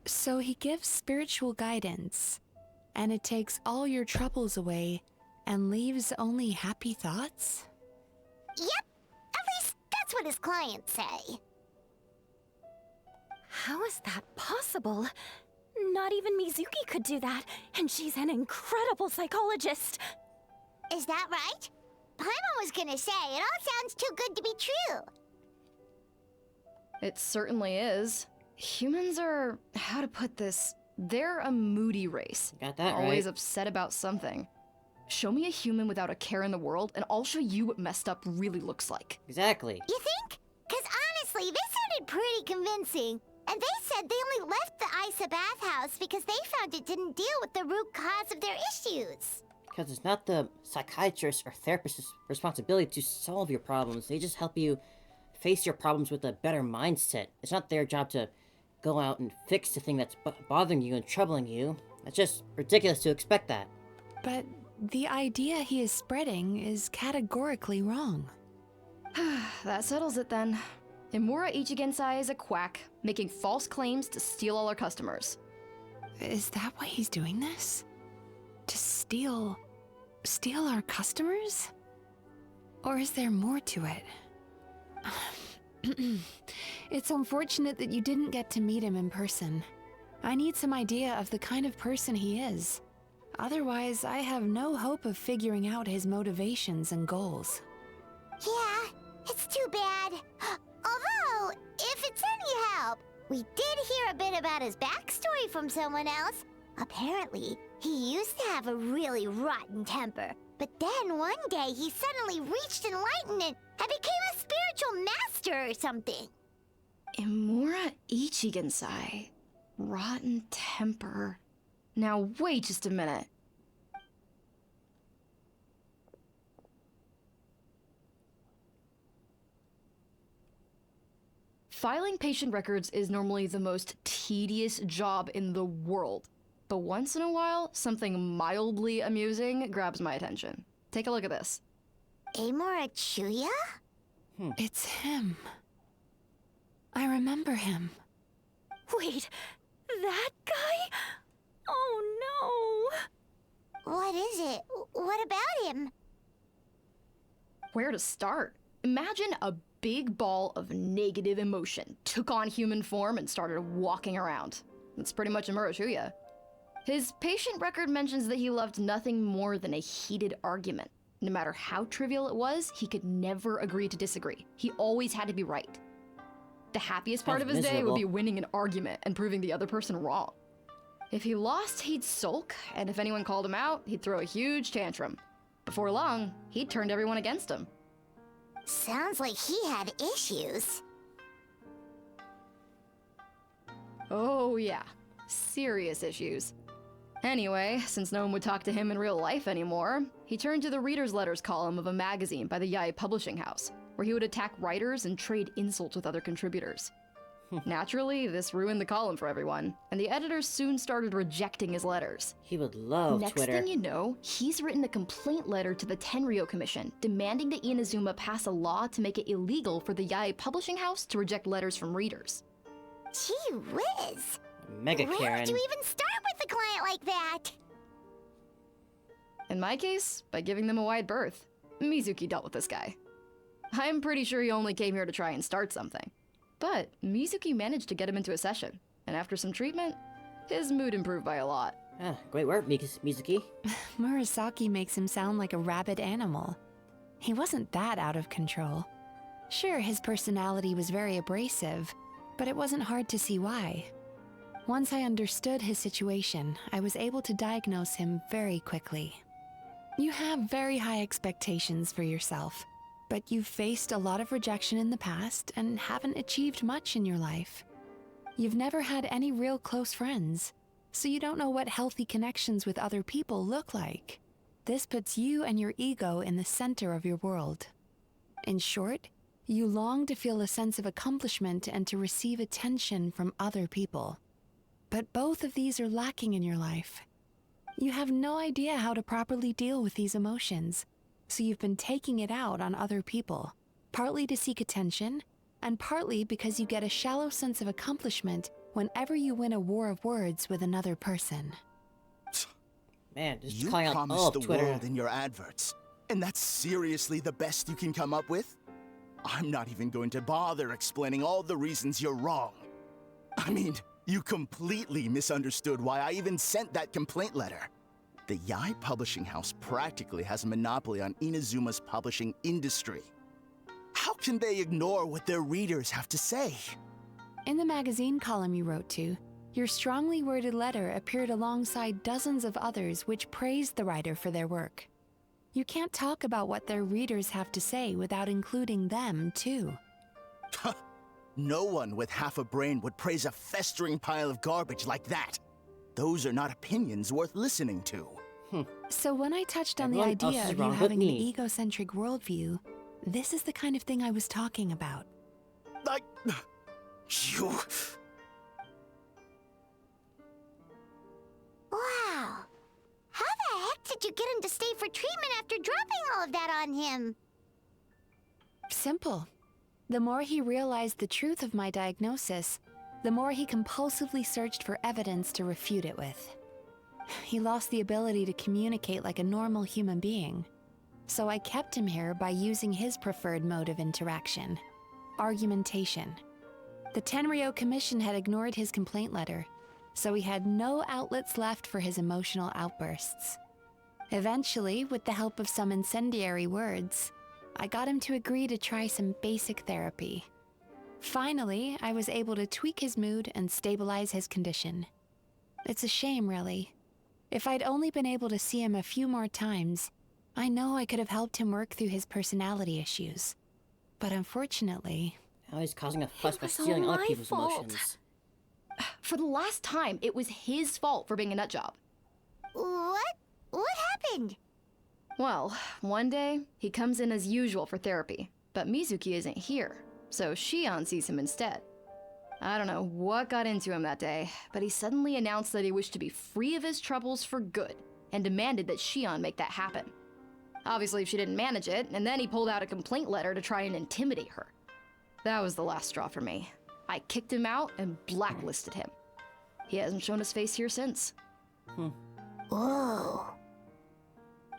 So he gives spiritual guidance, and it takes all your troubles away and leaves only happy thoughts? Yep, at least that's what his clients say. How is that possible? Not even Mizuki could do that, and she's an incredible psychologist. Is that right? Paimon was gonna say, it all sounds too good to be true. It certainly is. Humans are, how to put this, they're a moody race. Got that Always right. upset about something. Show me a human without a care in the world, and I'll show you what messed up really looks like. Exactly. You think? Because honestly, this sounded pretty convincing. And they said they only left the Isa bathhouse because they found it didn't deal with the root cause of their issues. Because it's not the psychiatrist or therapist's responsibility to solve your problems. They just help you face your problems with a better mindset. It's not their job to go out and fix the thing that's bothering you and troubling you. It's just ridiculous to expect that. But the idea he is spreading is categorically wrong. That settles it then. Imura Ichigensai is a quack, making false claims to steal all our customers. Is that why he's doing this? To steal our customers? Or is there more to it? It's unfortunate that you didn't get to meet him in person. I need some idea of the kind of person he is. Otherwise, I have no hope of figuring out his motivations and goals. Yeah, it's too bad. Although, if it's any help, we did hear a bit about his backstory from someone else. Apparently, he used to have a really rotten temper. But then one day he suddenly reached enlightenment and became a spiritual master or something. Imura Ichigensai. Rotten temper. Now wait just a minute. Filing patient records is normally the most tedious job in the world. But once in a while, something mildly amusing grabs my attention. Take a look at this. Amora Chuya? It's him. I remember him. Wait, that guy? Oh no! What is it? What about him? Where to start? Imagine a big ball of negative emotion took on human form and started walking around. That's pretty much Amuro Chuya. His patient record mentions that he loved nothing more than a heated argument. No matter how trivial it was, he could never agree to disagree. He always had to be right. The happiest part of his day would be winning an argument and proving the other person wrong. If he lost, he'd sulk, and if anyone called him out, he'd throw a huge tantrum. Before long, he'd turned everyone against him. Sounds like he had issues. Oh yeah, serious issues. Anyway, since no one would talk to him in real life anymore, he turned to the reader's letters column of a magazine by the Yae publishing house, where he would attack writers and trade insults with other contributors. Naturally, this ruined the column for everyone, and the editors soon started rejecting his letters. He would love Next Twitter. thing you know, he's written a complaint letter to the Tenryo Commission, demanding that Inazuma pass a law to make it illegal for the Yae publishing house to reject letters from readers. Gee whiz! Mega Where Karen. would you even start with a client like that? In my case, by giving them a wide berth. Mizuki dealt with this guy. I'm pretty sure he only came here to try and start something. But Mizuki managed to get him into a session, and after some treatment, his mood improved by a lot. Ah, great work, Mizuki. Murasaki makes him sound like a rabid animal. He wasn't that out of control. Sure, his personality was very abrasive, but it wasn't hard to see why. Once I understood his situation, I was able to diagnose him very quickly. You have very high expectations for yourself, but you've faced a lot of rejection in the past and haven't achieved much in your life. You've never had any real close friends, so you don't know what healthy connections with other people look like. This puts you and your ego in the center of your world. In short, you long to feel a sense of accomplishment and to receive attention from other people. But both of these are lacking in your life. You have no idea how to properly deal with these emotions, so you've been taking it out on other people, partly to seek attention, and partly because you get a shallow sense of accomplishment whenever you win a war of words with another person. Man, just You calling out promised all the of Twitter. world in your adverts, and that's seriously the best you can come up with? I'm not even going to bother explaining all the reasons you're wrong. I mean, you completely misunderstood why I even sent that complaint letter. The Yae publishing house practically has a monopoly on Inazuma's publishing industry. How can they ignore what their readers have to say? In the magazine column you wrote to, your strongly worded letter appeared alongside dozens of others which praised the writer for their work. You can't talk about what their readers have to say without including them, too. No one with half a brain would praise a festering pile of garbage like that. Those are not opinions worth listening to. So when I touched on Everyone the else idea is of you wrong but having an me. egocentric worldview, this is the kind of thing I was talking about. You... Wow. How the heck did you get him to stay for treatment after dropping all of that on him? Simple. The more he realized the truth of my diagnosis, the more he compulsively searched for evidence to refute it with. He lost the ability to communicate like a normal human being. So I kept him here by using his preferred mode of interaction: argumentation. The Tenryo Commission had ignored his complaint letter, so he had no outlets left for his emotional outbursts. Eventually, with the help of some incendiary words, I got him to agree to try some basic therapy. Finally, I was able to tweak his mood and stabilize his condition. It's a shame, really. If I'd only been able to see him a few more times, I know I could have helped him work through his personality issues. But unfortunately... Now he's causing a fuss by was all stealing other my people's fault. emotions. For the last time, it was his fault for being a nutjob. What? What happened? Well, one day, he comes in as usual for therapy, but Mizuki isn't here, so Shion sees him instead, I don't know what got into him that day, but he suddenly announced that he wished to be free of his troubles for good, and demanded that Shion make that happen. Obviously, she didn't manage it, and then he pulled out a complaint letter to try and intimidate her. That was the last straw for me. I kicked him out and blacklisted him. He hasn't shown his face here since. Whoa.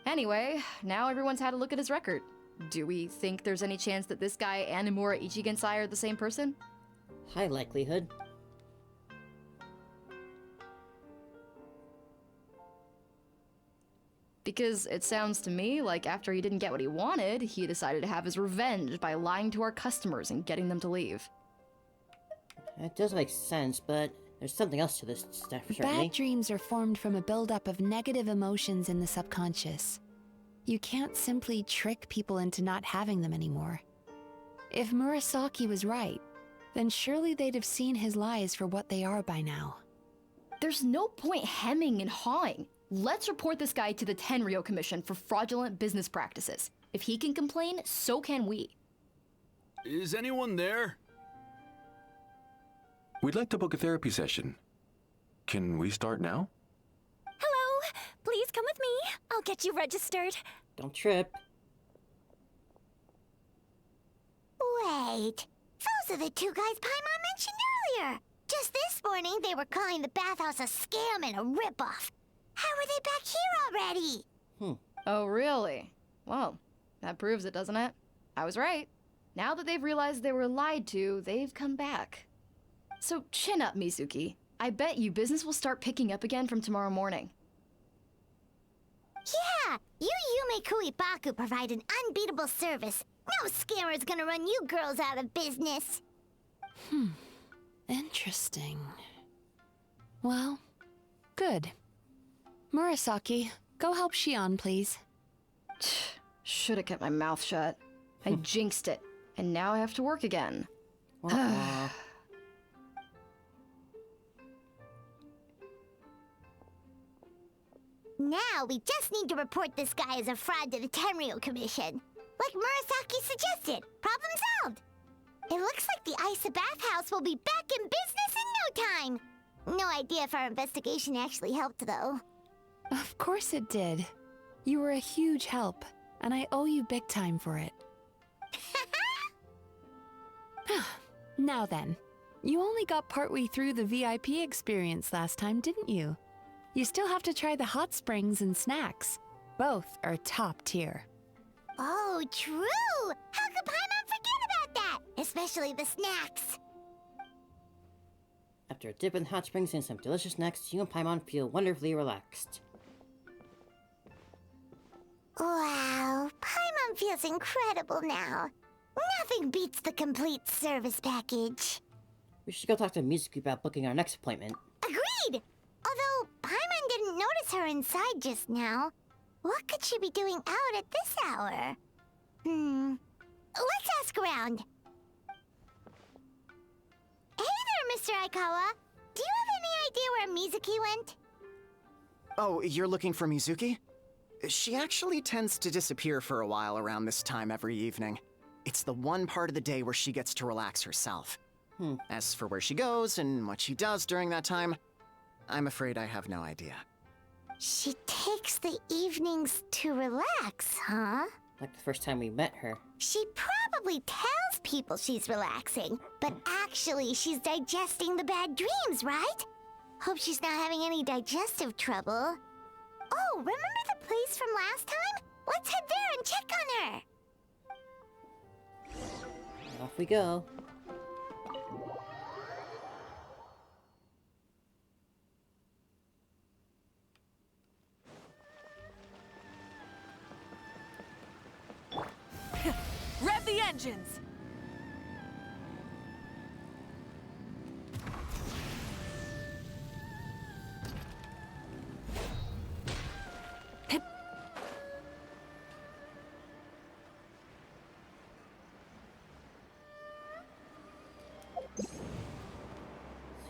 Anyway, now everyone's had a look at his record. Do we think there's any chance that this guy and Imura Ichigensai are the same person? High likelihood. Because it sounds to me like after he didn't get what he wanted, he decided to have his revenge by lying to our customers and getting them to leave. It does make sense, but there's something else to this stuff, certainly. Bad dreams are formed from a buildup of negative emotions in the subconscious. You can't simply trick people into not having them anymore. If Murasaki was right, then surely they'd have seen his lies for what they are by now. There's no point hemming and hawing. Let's report this guy to the Tenryo Commission for fraudulent business practices. If he can complain, so can we. Is anyone there? We'd like to book a therapy session. Can we start now? Hello! Please come with me. I'll get you registered. Don't trip. Wait. Those are the two guys Paimon mentioned earlier. Just this morning, they were calling the bathhouse a scam and a ripoff. How are they back here already? Oh, really? Well, that proves it, doesn't it? I was right. Now that they've realized they were lied to, they've come back. So chin up, Mizuki. I bet you business will start picking up again from tomorrow morning. Yeah, you Yume Kuibaku provide an unbeatable service. No scammer's gonna run you girls out of business. Interesting. Well, good. Murasaki, go help Shion, please. Should have kept my mouth shut. I jinxed it, and now I have to work again. Now we just need to report this guy as a fraud to the Tenryo Commission. Like Murasaki suggested. Problem solved. It looks like the Isa bathhouse will be back in business in no time. No idea if our investigation actually helped, though. Of course it did. You were a huge help, and I owe you big time for it. Now then, you only got partway through the VIP experience last time, didn't you? You still have to try the hot springs and snacks. Both are top tier. Oh, true! How could Paimon forget about that? Especially the snacks. After a dip in hot springs and some delicious snacks, you and Paimon feel wonderfully relaxed. Wow, Paimon feels incredible now. Nothing beats the complete service package. We should go talk to Mizuki about booking our next appointment. Agreed! Although Paimon didn't notice her inside just now. What could she be doing out at this hour? Let's ask around. Hey there, Mr. Aikawa. Do you have any idea where Mizuki went? Oh, you're looking for Mizuki? She actually tends to disappear for a while around this time every evening. It's the one part of the day where she gets to relax herself. As for where she goes and what she does during that time, I'm afraid I have no idea. She takes the evenings to relax, huh? Like the first time we met her. She probably tells people she's relaxing, but actually she's digesting the bad dreams, right? Hope she's not having any digestive trouble. Oh, remember the place from last time? Let's head there and check on her. Off we go. Rev the engines!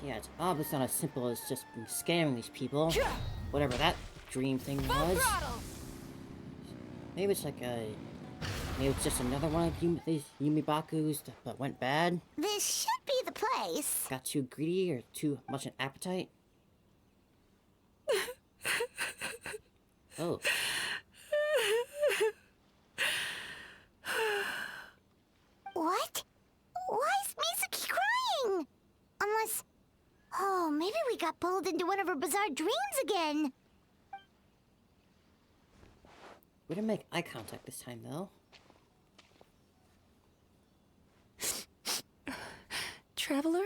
Yeah, it's obviously not as simple as just scamming these people. Whatever that dream thing was. Maybe it's like a... Maybe it's just another one of these Yumibakus that went bad. This should be the place. choice. Got too greedy or too much an appetite? Oh. What? Why is Mizuki crying? Unless... Oh, maybe we got pulled into one of her bizarre dreams again. We didn't make eye contact this time, though. Traveler?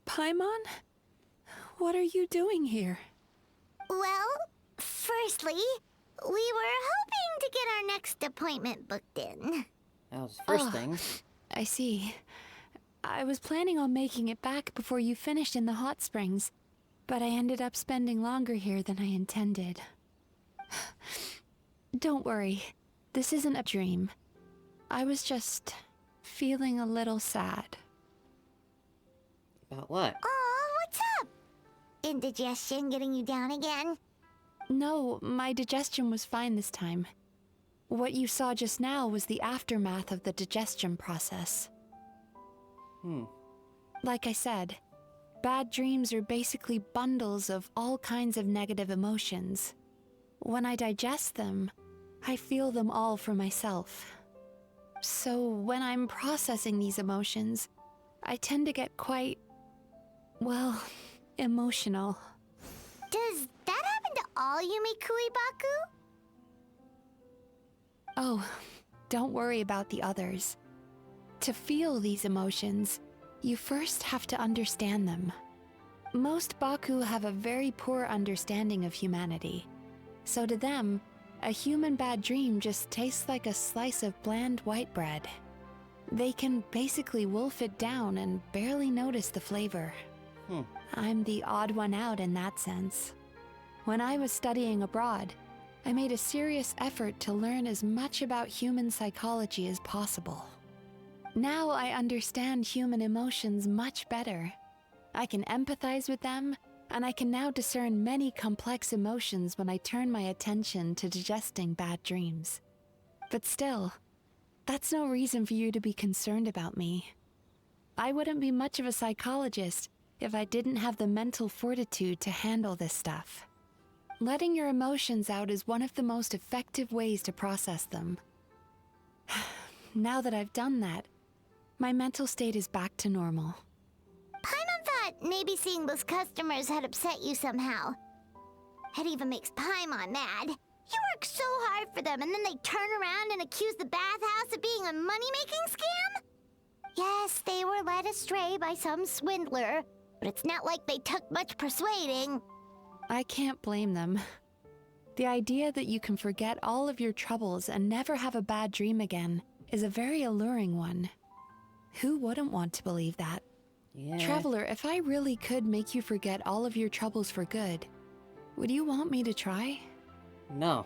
Paimon? What are you doing here? Well, firstly, we were hoping to get our next appointment booked in. That was the first thing. I see. I was planning on making it back before you finished in the hot springs, but I ended up spending longer here than I intended. Don't worry, this isn't a dream. I was just feeling a little sad. About what? Aw, what's up? Indigestion getting you down again? No, my digestion was fine this time. What you saw just now was the aftermath of the digestion process. Like I said, bad dreams are basically bundles of all kinds of negative emotions. When I digest them, I feel them all for myself. So when I'm processing these emotions, I tend to get quite, well, emotional. Does that happen to all Yumikui Baku? Oh, don't worry about the others. To feel these emotions, you first have to understand them. Most Baku have a very poor understanding of humanity. So to them, a human bad dream just tastes like a slice of bland white bread. They can basically wolf it down and barely notice the flavor. I'm the odd one out in that sense. When I was studying abroad, I made a serious effort to learn as much about human psychology as possible. Now I understand human emotions much better. I can empathize with them, and I can now discern many complex emotions when I turn my attention to digesting bad dreams. But still, that's no reason for you to be concerned about me. I wouldn't be much of a psychologist if I didn't have the mental fortitude to handle this stuff. Letting your emotions out is one of the most effective ways to process them. Now that I've done that, my mental state is back to normal. Paimon thought maybe seeing those customers had upset you somehow. It even makes Paimon mad. You work so hard for them and then they turn around and accuse the bathhouse of being a money-making scam? Yes, they were led astray by some swindler, but it's not like they took much persuading. I can't blame them. The idea that you can forget all of your troubles and never have a bad dream again is a very alluring one. Who wouldn't want to believe that? Yeah. Traveler, if I really could make you forget all of your troubles for good, would you want me to try? No.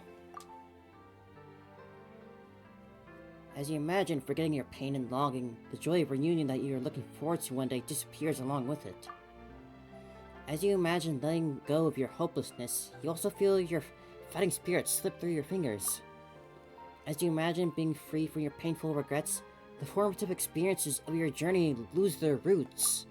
As you imagine forgetting your pain and longing, the joy of reunion that you are looking forward to one day disappears along with it. As you imagine letting go of your hopelessness, you also feel your fighting spirit slip through your fingers. As you imagine being free from your painful regrets, the formative experiences of your journey lose their roots.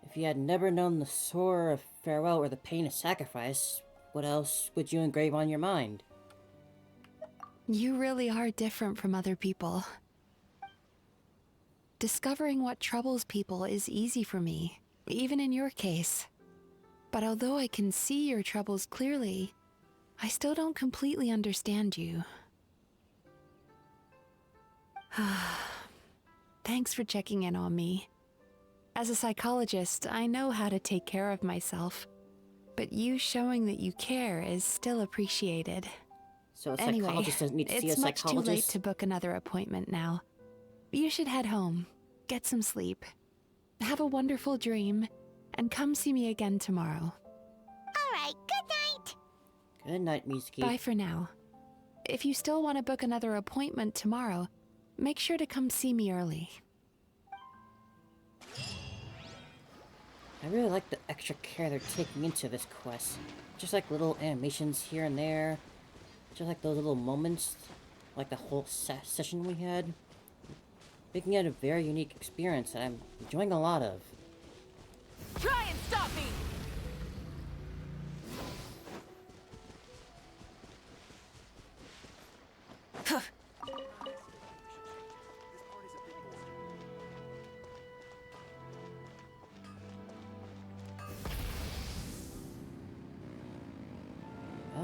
If you had never known the sorrow of farewell or the pain of sacrifice, what else would you engrave on your mind? You really are different from other people. Discovering what troubles people is easy for me, even in your case. But although I can see your troubles clearly, I still don't completely understand you. Thanks for checking in on me. As a psychologist, I know how to take care of myself, but you showing that you care is still appreciated. So a Anyway, psychologist doesn't need to see a it's much too late psychologist? to book another appointment now. You should head home, get some sleep, have a wonderful dream, and come see me again tomorrow. Alright, good night! Good night, Mizuki. Bye for now. If you still want to book another appointment tomorrow, make sure to come see me early. I really like the extra care they're taking into this quest. Just like little animations here and there. Just like those little moments. like the whole session we had, making it a very unique experience that I'm enjoying a lot of. Try and stop me!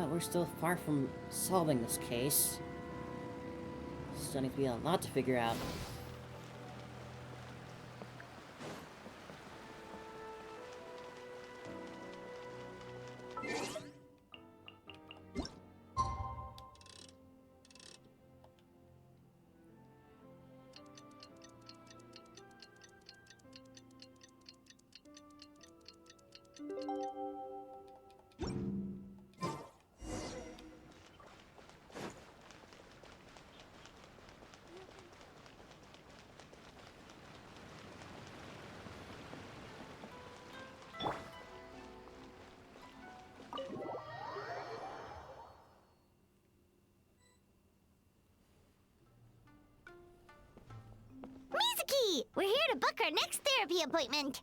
We're still far from solving this case. Still needs to be a lot to figure out. Mizuki! We're here to book our next therapy appointment.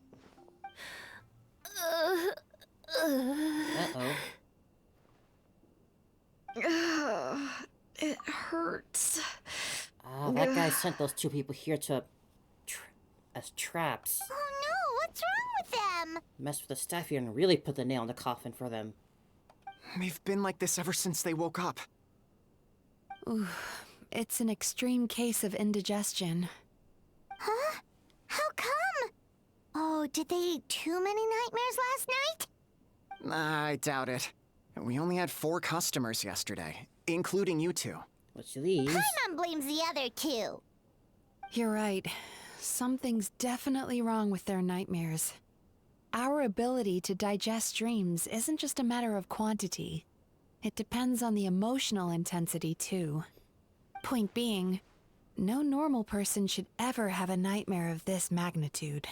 Uh-oh. It hurts. That guy sent those two people here to as traps. Oh no, what's wrong with them? Messed with the staff here and really put the nail in the coffin for them. They've been like this ever since they woke up. Ooh, it's an extreme case of indigestion. Huh? How come? Oh, did they eat too many nightmares last night? I doubt it. We only had 4 customers yesterday, including you two. Which leaves... Paimon blames the other 2. You're right. Something's definitely wrong with their nightmares. Our ability to digest dreams isn't just a matter of quantity. It depends on the emotional intensity, too. Point being, no normal person should ever have a nightmare of this magnitude.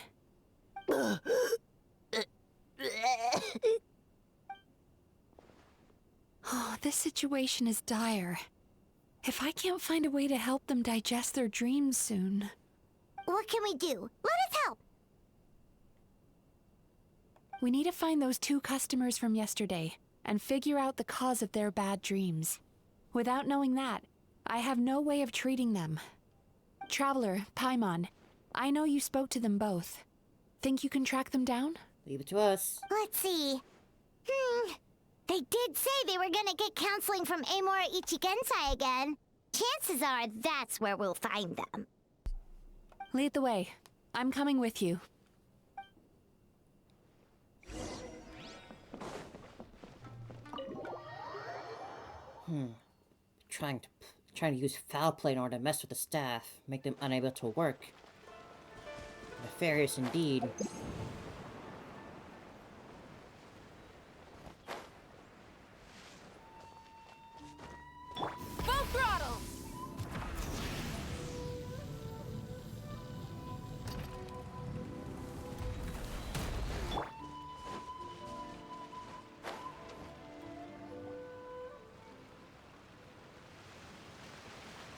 Oh, this situation is dire. If I can't find a way to help them digest their dreams soon... What can we do? Let us help! We need to find those 2 customers from yesterday and figure out the cause of their bad dreams. Without knowing that, I have no way of treating them. Traveler, Paimon, I know you spoke to them both. Think you can track them down? Leave it to us. Let's see. They did say they were gonna get counseling from Amora Ichigensai again. Chances are that's where we'll find them. Lead the way. I'm coming with you. Trying to use foul play in order to mess with the staff, make them unable to work. Nefarious indeed. Full throttle!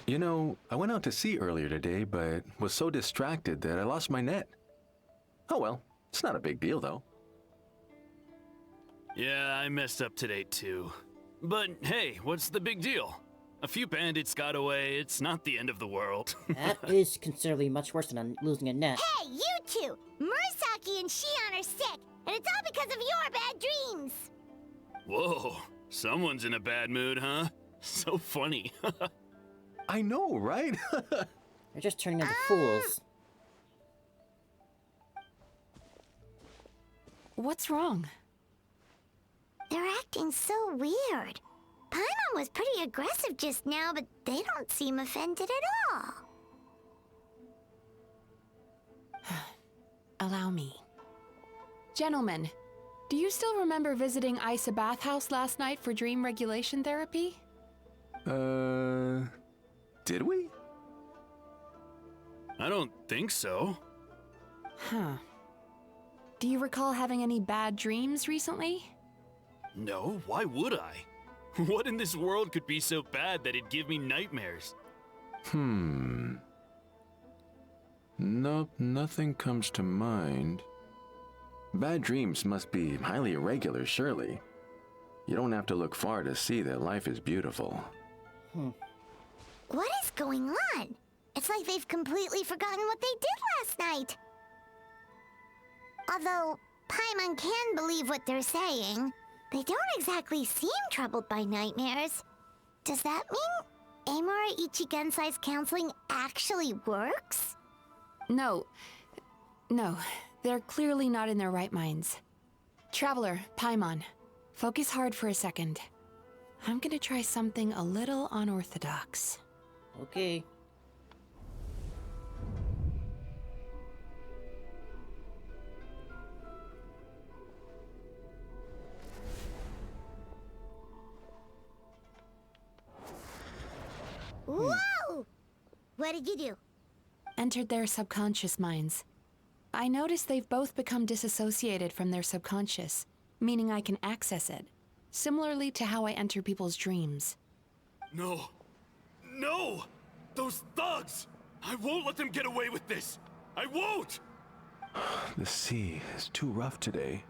You know, I went out to sea earlier today, but was so distracted that I lost my net. Oh well, it's not a big deal though. Yeah, I messed up today too. But hey, what's the big deal? A few bandits got away, it's not the end of the world. That is considerably much worse than losing a net. Hey, you two! Murasaki and Shion are sick, and it's all because of your bad dreams! Whoa, someone's in a bad mood, huh? So funny. I know, right? They're just turning into fools. What's wrong? They're acting so weird. Paimon was pretty aggressive just now, but they don't seem offended at all. Allow me. Gentlemen, do you still remember visiting Isa Bathhouse last night for dream regulation therapy? Did we? I don't think so. Huh. Do you recall having any bad dreams recently? No, why would I? What in this world could be so bad that it'd give me nightmares? Nope, nothing comes to mind. Bad dreams must be highly irregular, surely. You don't have to look far to see that life is beautiful. What is going on? It's like they've completely forgotten what they did last night. Although Paimon can believe what they're saying, they don't exactly seem troubled by nightmares. Does that mean Amura Ichigensai's counseling actually works? No. They're clearly not in their right minds. Traveler, Paimon, focus hard for a second. I'm gonna try something a little unorthodox. Okay. Whoa! What did you do? Entered their subconscious minds. I noticed they've both become disassociated from their subconscious, meaning I can access it, similarly to how I enter people's dreams. No! No! Those thugs! I won't let them get away with this! I won't! The sea is too rough today.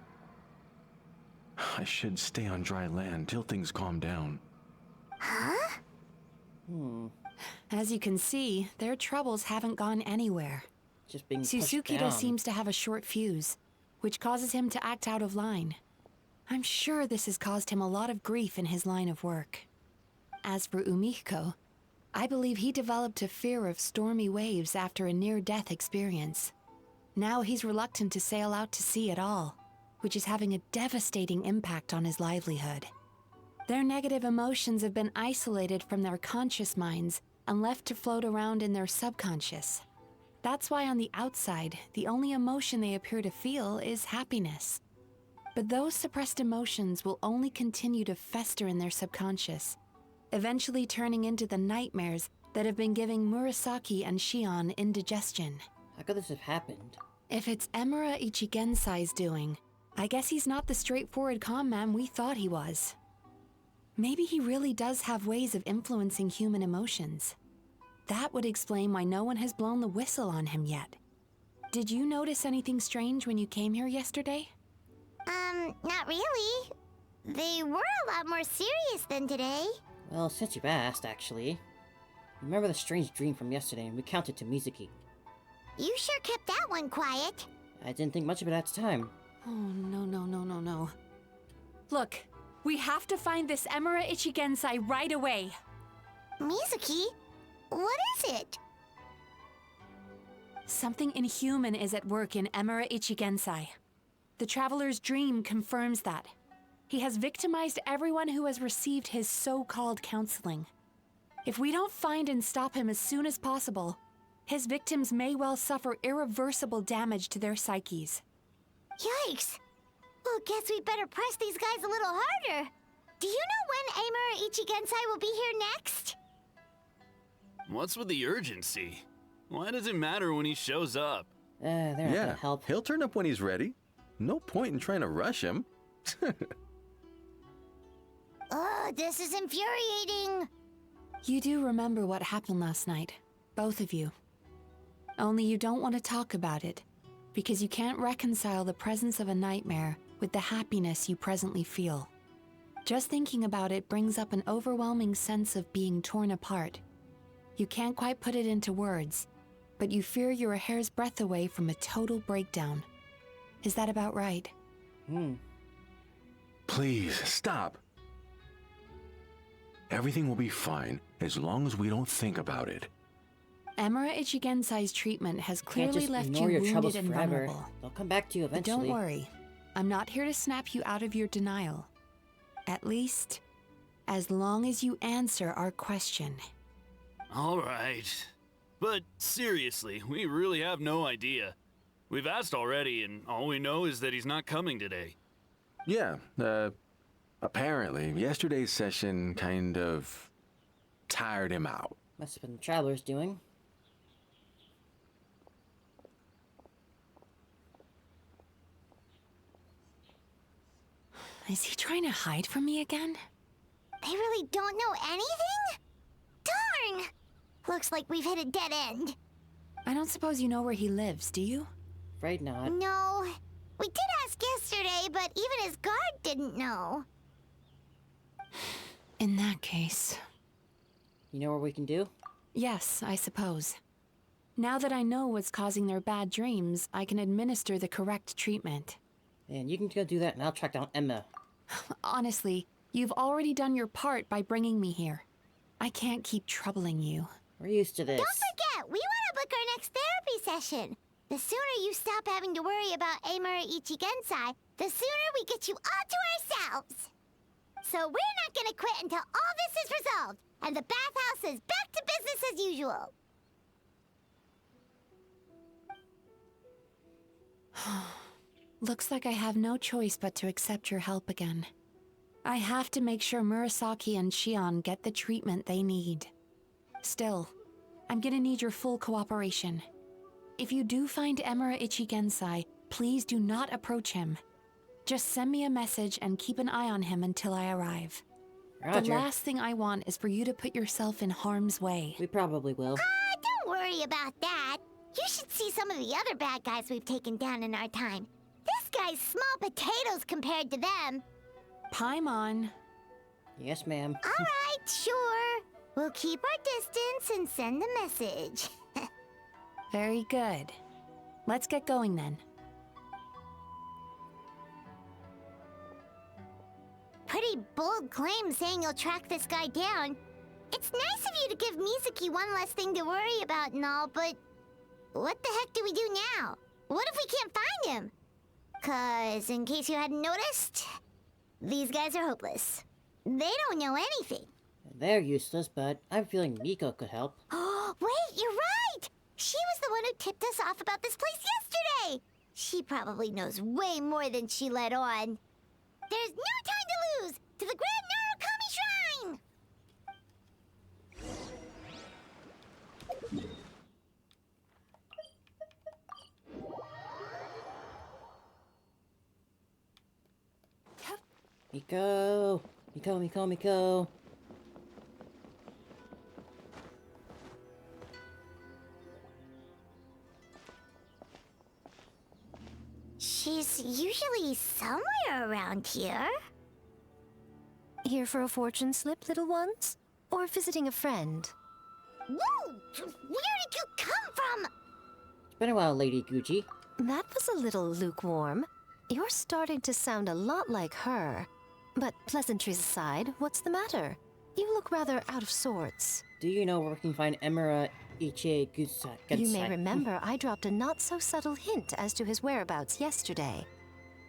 I should stay on dry land till things calm down. Huh? As you can see, their troubles haven't gone anywhere. Just being pushed Suzuki down. seems to have a short fuse, which causes him to act out of line. I'm sure this has caused him a lot of grief in his line of work. As for Umiko, I believe he developed a fear of stormy waves after a near-death experience. Now he's reluctant to sail out to sea at all, which is having a devastating impact on his livelihood. Their negative emotions have been isolated from their conscious minds and left to float around in their subconscious. That's why on the outside, the only emotion they appear to feel is happiness. But those suppressed emotions will only continue to fester in their subconscious, eventually turning into the nightmares that have been giving Murasaki and Shion indigestion. How could this have happened? If it's Emura Ichigensai's doing, I guess he's not the straightforward calm man we thought he was. Maybe he really does have ways of influencing human emotions. That would explain why no one has blown the whistle on him yet. Did you notice anything strange when you came here yesterday? Not really. They were a lot more serious than today. Well, since you've asked, actually. Remember the strange dream from yesterday and recounted to Mizuki. You sure kept that one quiet. I didn't think much of it at the time. Oh, no. Look, we have to find this Emura Ichigensai right away. Mizuki? What is it? Something inhuman is at work in Emura Ichigensai. The Traveler's dream confirms that. He has victimized everyone who has received his so-called counseling. If we don't find and stop him as soon as possible, his victims may well suffer irreversible damage to their psyches. Yikes! Well, guess we better press these guys a little harder. Do you know when Amura Ichigensai will be here next? What's with the urgency? Why does it matter when he shows up? They're not gonna help. He'll turn up when he's ready. No point in trying to rush him. Oh, this is infuriating. You do remember what happened last night, both of you. Only you don't want to talk about it, because you can't reconcile the presence of a nightmare with the happiness you presently feel. Just thinking about it brings up an overwhelming sense of being torn apart. You can't quite put it into words, but you fear you're a hair's breadth away from a total breakdown. Is that about right? Please, stop. Everything will be fine as long as we don't think about it. Emura Ichigensai's treatment has Can't clearly just left you ignore your troubles wounded and forever. vulnerable. They'll come back to you But eventually. don't worry, I'm not here to snap you out of your denial. At least, as long as you answer our question. All right. But seriously, we really have no idea. We've asked already, and all we know is that he's not coming today. Yeah, apparently, yesterday's session kind of tired him out. Must have been the Traveler's doing. Is he trying to hide from me again? They really don't know anything? Darn! Looks like we've hit a dead end. I don't suppose you know where he lives, do you? Afraid not. No. We did ask yesterday, but even his guard didn't know. In that case... You know what we can do? Yes, I suppose. Now that I know what's causing their bad dreams, I can administer the correct treatment. And you can go do that and I'll track down Emma. Honestly, you've already done your part by bringing me here. I can't keep troubling you. We're used to this. Don't forget, we want to book our next therapy session. The sooner you stop having to worry about Amura Ichigensai, the sooner we get you all to ourselves. So we're not gonna quit until all this is resolved, and the bathhouse is back to business as usual. Looks like I have no choice but to accept your help again. I have to make sure Murasaki and Shion get the treatment they need. Still, I'm gonna need your full cooperation. If you do find Emura Ichigensai, please do not approach him. Just send me a message and keep an eye on him until I arrive. Roger. The last thing I want is for you to put yourself in harm's way. We probably will. Don't worry about that. You should see some of the other bad guys we've taken down in our time. This guy's small potatoes compared to them. Paimon. Yes, ma'am. All right, sure. We'll keep our distance and send the message. Very good. Let's get going then. Pretty bold claim saying you'll track this guy down. It's nice of you to give Mizuki one less thing to worry about and all, but what the heck do we do now? What if we can't find him? 'Cause, in case you hadn't noticed, these guys are hopeless. They don't know anything. They're useless, but I'm feeling Miko could help. Oh, wait, you're right! She was the one who tipped us off about this place yesterday! She probably knows way more than she let on. There's no time to lose! To the Grand Narukami Shrine! Miko! Miko, Miko, Miko! She's usually somewhere around here. Here for a fortune slip, little ones? Or visiting a friend? Whoa! Where did you come from? It's been a while, Lady Gucci. That was a little lukewarm. You're starting to sound a lot like her. But pleasantries aside, what's the matter? You look rather out of sorts. Do you know where we can find Emura Ichigensai? You may remember I dropped a not-so-subtle hint as to his whereabouts yesterday.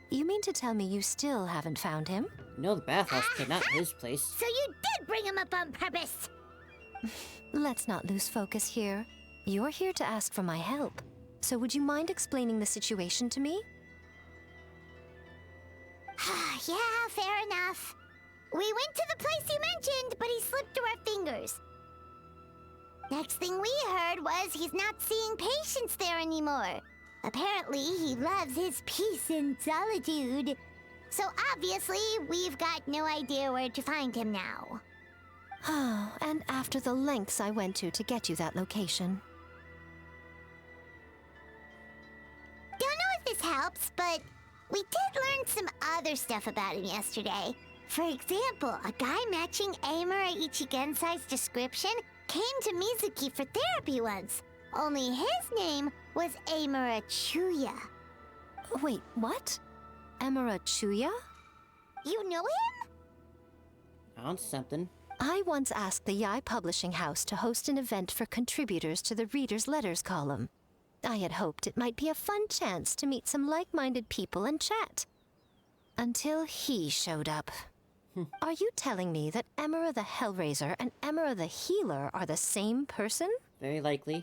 You mean to tell me you still haven't found him? No, the bathhouse, but not his place. So you did bring him up on purpose! Let's not lose focus here. You're here to ask for my help. So would you mind explaining the situation to me? Yeah, fair enough. We went to the place you mentioned, but he slipped through our fingers. Next thing we heard was he's not seeing patients there anymore. Apparently, he loves his peace and solitude. So obviously, we've got no idea where to find him now. Oh, and after the lengths I went to get you that location. Don't know if this helps, but we did learn some other stuff about him yesterday. For example, a guy matching Amura Ichigensai's description came to Mizuki for therapy once. Only his name was Amura Chuya. Wait, what? Amura Chuya? You know him? On something. I once asked the Yai Publishing House to host an event for contributors to the Reader's Letters column. I had hoped it might be a fun chance to meet some like-minded people and chat. Until he showed up. Are you telling me that Emura the Hellraiser and Emura the Healer are the same person? Very likely.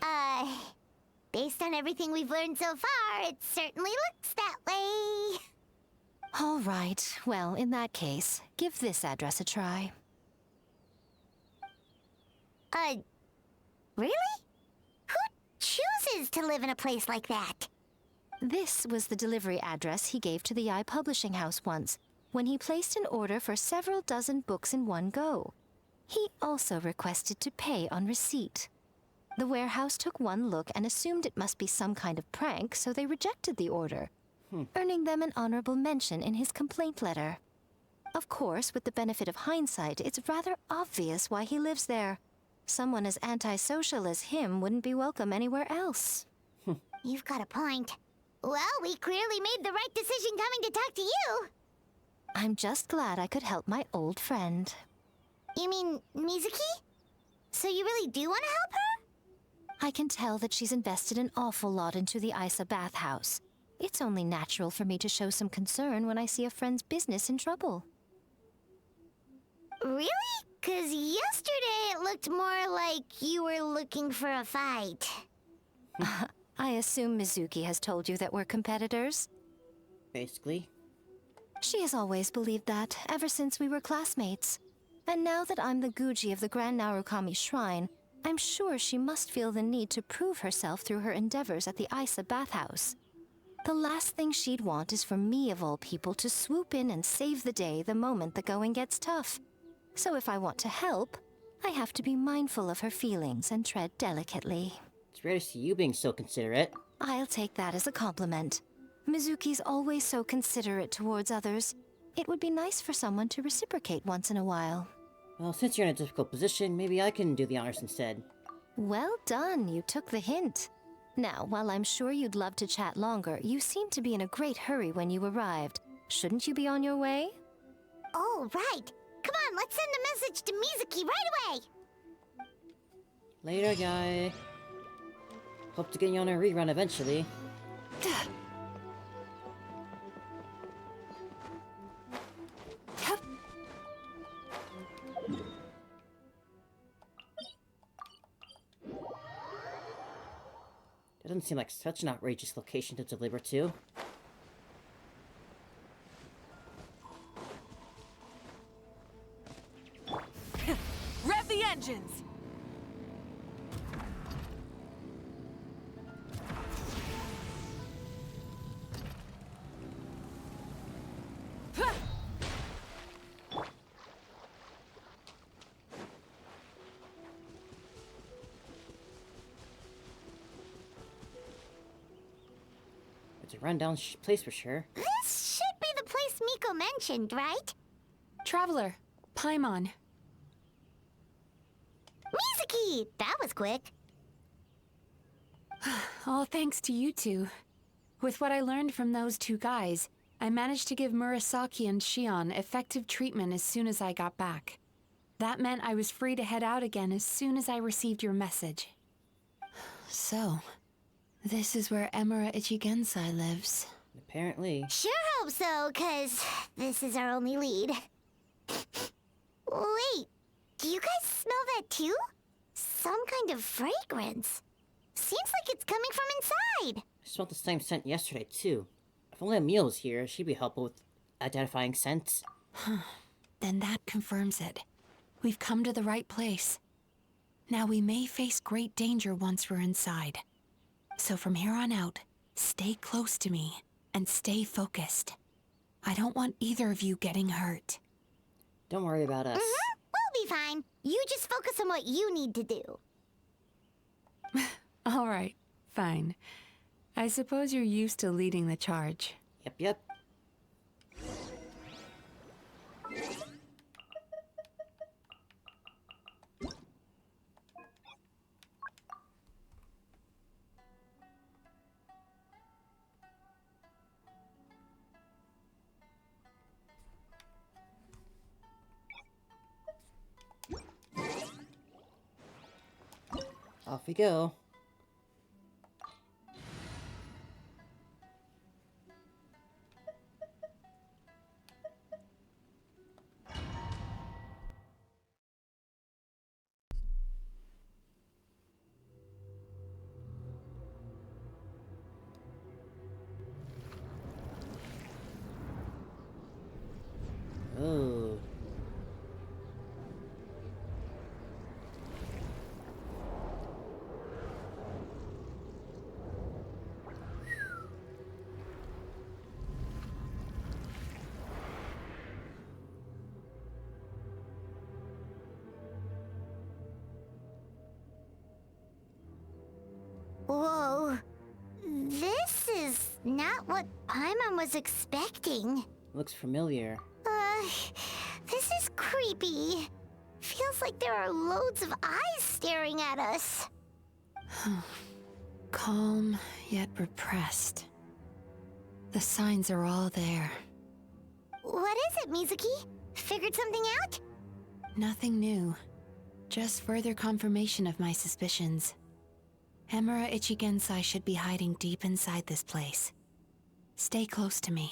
Based on everything we've learned so far, it certainly looks that way. All right. Well, in that case, give this address a try. Really? Who chooses to live in a place like that? This was the delivery address he gave to the Yai Publishing House once, when he placed an order for several dozen books in one go. He also requested to pay on receipt. The warehouse took one look and assumed it must be some kind of prank, so they rejected the order, earning them an honorable mention in his complaint letter. Of course, with the benefit of hindsight, it's rather obvious why he lives there. Someone as antisocial as him wouldn't be welcome anywhere else. You've got a point. Well, we clearly made the right decision coming to talk to you. I'm just glad I could help my old friend. You mean Mizuki? So you really do want to help her? I can tell that she's invested an awful lot into the Isa bathhouse. It's only natural for me to show some concern when I see a friend's business in trouble. Really? 'Cause yesterday it looked more like you were looking for a fight. I assume Mizuki has told you that we're competitors? Basically. She has always believed that, ever since we were classmates. And now that I'm the Guji of the Grand Narukami Shrine, I'm sure she must feel the need to prove herself through her endeavors at the Isa bathhouse. The last thing she'd want is for me, of all people, to swoop in and save the day the moment the going gets tough. So if I want to help, I have to be mindful of her feelings and tread delicately. It's rare to see you being so considerate. I'll take that as a compliment. Mizuki's always so considerate towards others. It would be nice for someone to reciprocate once in a while. Well, since you're in a difficult position, maybe I can do the honors instead. Well done, you took the hint. Now, while I'm sure you'd love to chat longer, you seemed to be in a great hurry when you arrived. Shouldn't you be on your way? Oh, right. Come on, let's send a message to Mizuki right away. Later, guy. Hope to get you on a rerun eventually. That doesn't seem like such an outrageous location to deliver to. Rev the engines! It's a rundown place for sure. This should be the place Miko mentioned, right? Traveler, Paimon. Mizuki! That was quick. All thanks to you two. With what I learned from those two guys, I managed to give Murasaki and Shion effective treatment as soon as I got back. That meant I was free to head out again as soon as I received your message. So, this is where Emura Ichigensai lives. Apparently. Sure hope so, 'cause this is our only lead. Wait, do you guys smell that too? Some kind of fragrance. Seems like it's coming from inside. I smelled the same scent yesterday, too. If only Emil was here, she'd be helpful with identifying scents. Then that confirms it. We've come to the right place. Now we may face great danger once we're inside. So from here on out, stay close to me and stay focused. I don't want either of you getting hurt. Don't worry about us. We'll be fine. You just focus on what you need to do. All right, fine. I suppose you're used to leading the charge. Yep. Off we go. Ooh. Not what Paimon was expecting. Looks familiar. This is creepy. Feels like there are loads of eyes staring at us. Calm, yet repressed. The signs are all there. What is it, Mizuki? Figured something out? Nothing new. Just further confirmation of my suspicions. Emura Ichigensai should be hiding deep inside this place. Stay close to me.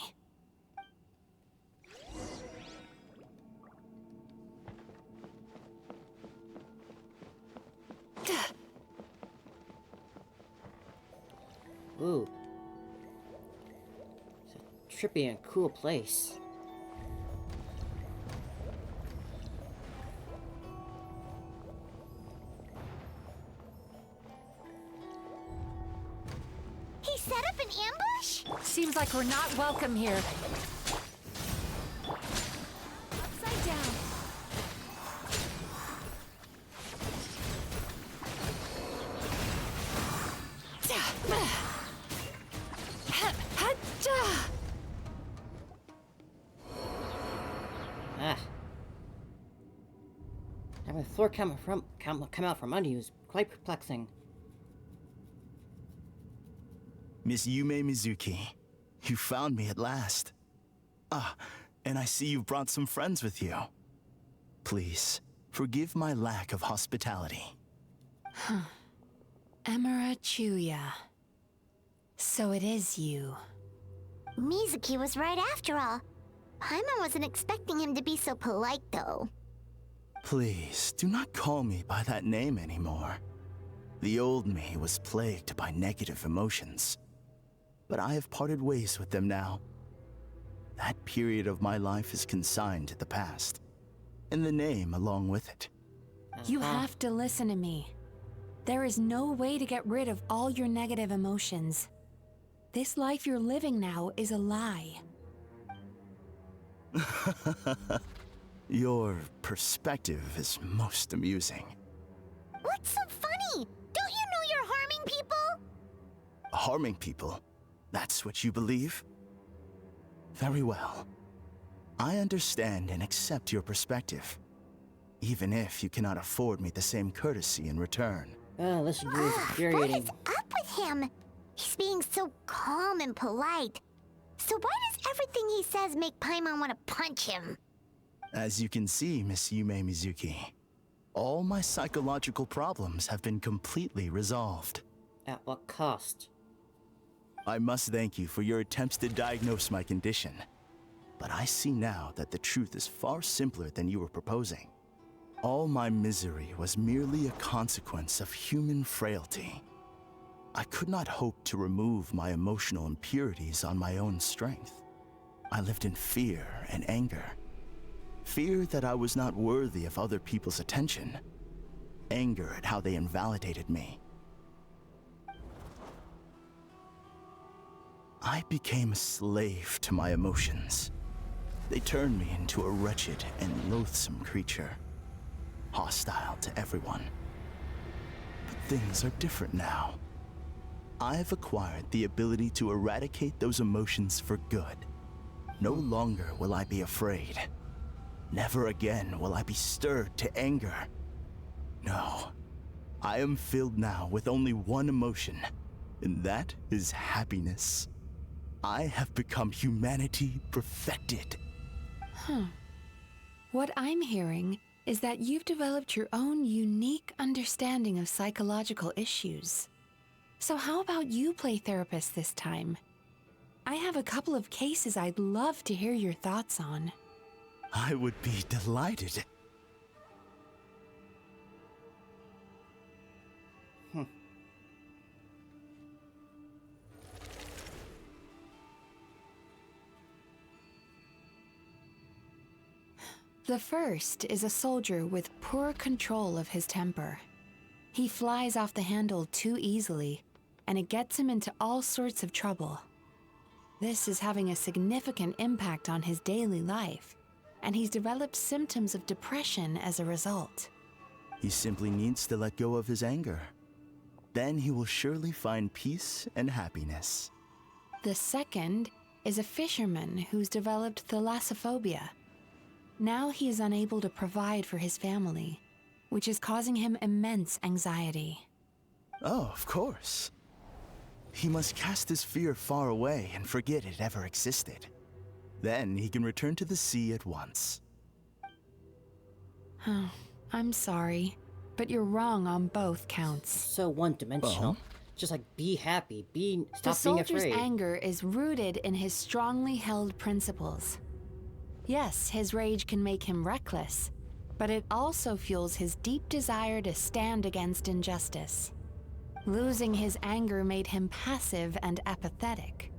Ooh. It's a trippy and cool place. He set up an ambush? Seems like we're not welcome here. Upside down. Ah. Having the floor come out from under you is quite perplexing. Miss Yume Mizuki, you found me at last. Ah, and I see you've brought some friends with you. Please, forgive my lack of hospitality. Emura Chuya. So it is you. Mizuki was right after all. Paimon wasn't expecting him to be so polite, though. Please, do not call me by that name anymore. The old me was plagued by negative emotions. But I have parted ways with them now. That period of my life is consigned to the past, and the name along with it. You have to listen to me. There is no way to get rid of all your negative emotions. This life you're living now is a lie. Your perspective is most amusing. What's so funny? Don't you know you're harming people? Harming people? That's what you believe? Very well. I understand and accept your perspective, even if you cannot afford me the same courtesy in return. Oh, this is infuriating. What is up with him? He's being so calm and polite. So why does everything he says make Paimon want to punch him? As you can see, Miss Yume Mizuki, all my psychological problems have been completely resolved. At what cost? I must thank you for your attempts to diagnose my condition. But I see now that the truth is far simpler than you were proposing. All my misery was merely a consequence of human frailty. I could not hope to remove my emotional impurities on my own strength. I lived in fear and anger. Fear that I was not worthy of other people's attention. Anger at how they invalidated me. I became a slave to my emotions. They turned me into a wretched and loathsome creature, hostile to everyone. But things are different now. I've acquired the ability to eradicate those emotions for good. No longer will I be afraid. Never again will I be stirred to anger. No, I am filled now with only one emotion, and that is happiness. I have become humanity perfected. What I'm hearing is that you've developed your own unique understanding of psychological issues. So how about you play therapist this time? I have a couple of cases I'd love to hear your thoughts on. I would be delighted. The first is a soldier with poor control of his temper. He flies off the handle too easily, and it gets him into all sorts of trouble. This is having a significant impact on his daily life, and he's developed symptoms of depression as a result. He simply needs to let go of his anger. Then he will surely find peace and happiness. The second is a fisherman who's developed thalassophobia. Now he is unable to provide for his family, which is causing him immense anxiety. Oh, of course. He must cast his fear far away and forget it ever existed. Then he can return to the sea at once. Oh, I'm sorry, but you're wrong on both counts. So one-dimensional. Just like, be happy, stop being The soldier's afraid. anger is rooted in his strongly held principles. Yes, his rage can make him reckless, but it also fuels his deep desire to stand against injustice. Losing his anger made him passive and apathetic.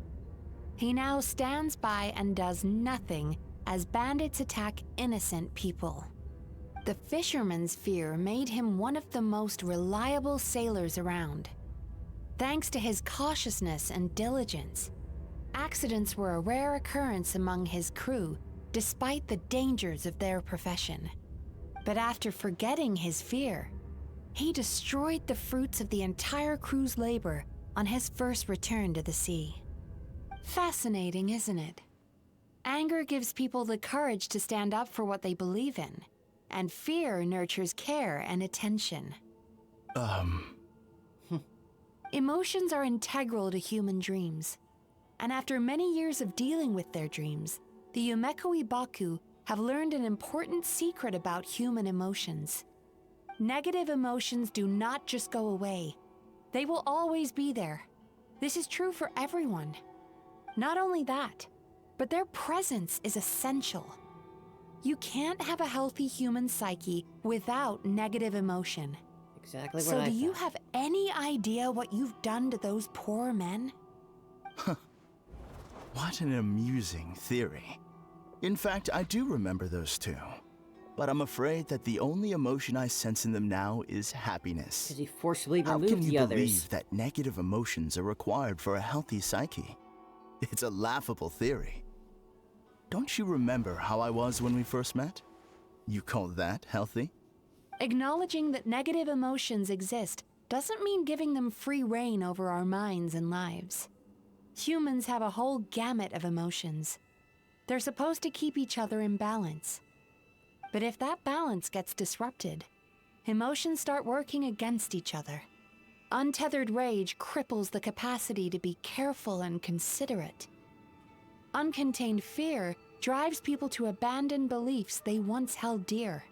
He now stands by and does nothing as bandits attack innocent people. The fisherman's fear made him one of the most reliable sailors around. Thanks to his cautiousness and diligence, accidents were a rare occurrence among his crew, despite the dangers of their profession. But after forgetting his fear, he destroyed the fruits of the entire crew's labor on his first return to the sea. Fascinating, isn't it? Anger gives people the courage to stand up for what they believe in, and fear nurtures care and attention. Emotions are integral to human dreams, and after many years of dealing with their dreams, the Yumeko Baku have learned an important secret about human emotions. Negative emotions do not just go away. They will always be there. This is true for everyone. Not only that, but their presence is essential. You can't have a healthy human psyche without negative emotion. Exactly what So I do you thought. have any idea what you've done to those poor men? What an amusing theory. In fact, I do remember those two. But I'm afraid that the only emotion I sense in them now is happiness. Because he forcibly How removed can you the others. believe that negative emotions are required for a healthy psyche? It's a laughable theory. Don't you remember how I was when we first met? You call that healthy? Acknowledging that negative emotions exist doesn't mean giving them free rein over our minds and lives. Humans have a whole gamut of emotions. They're supposed to keep each other in balance. But if that balance gets disrupted, emotions start working against each other. Untethered rage cripples the capacity to be careful and considerate. Uncontained fear drives people to abandon beliefs they once held dear.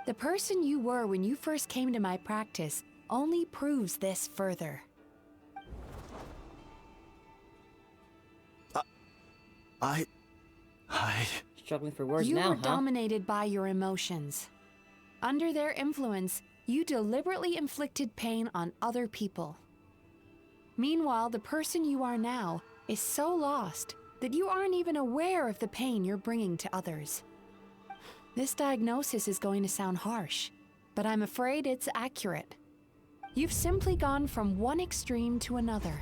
The person you were when you first came to my practice only proves this further. Struggling for words You now, were huh? dominated by your emotions. Under their influence, you deliberately inflicted pain on other people. Meanwhile, the person you are now is so lost that you aren't even aware of the pain you're bringing to others. This diagnosis is going to sound harsh, but I'm afraid it's accurate. You've simply gone from one extreme to another.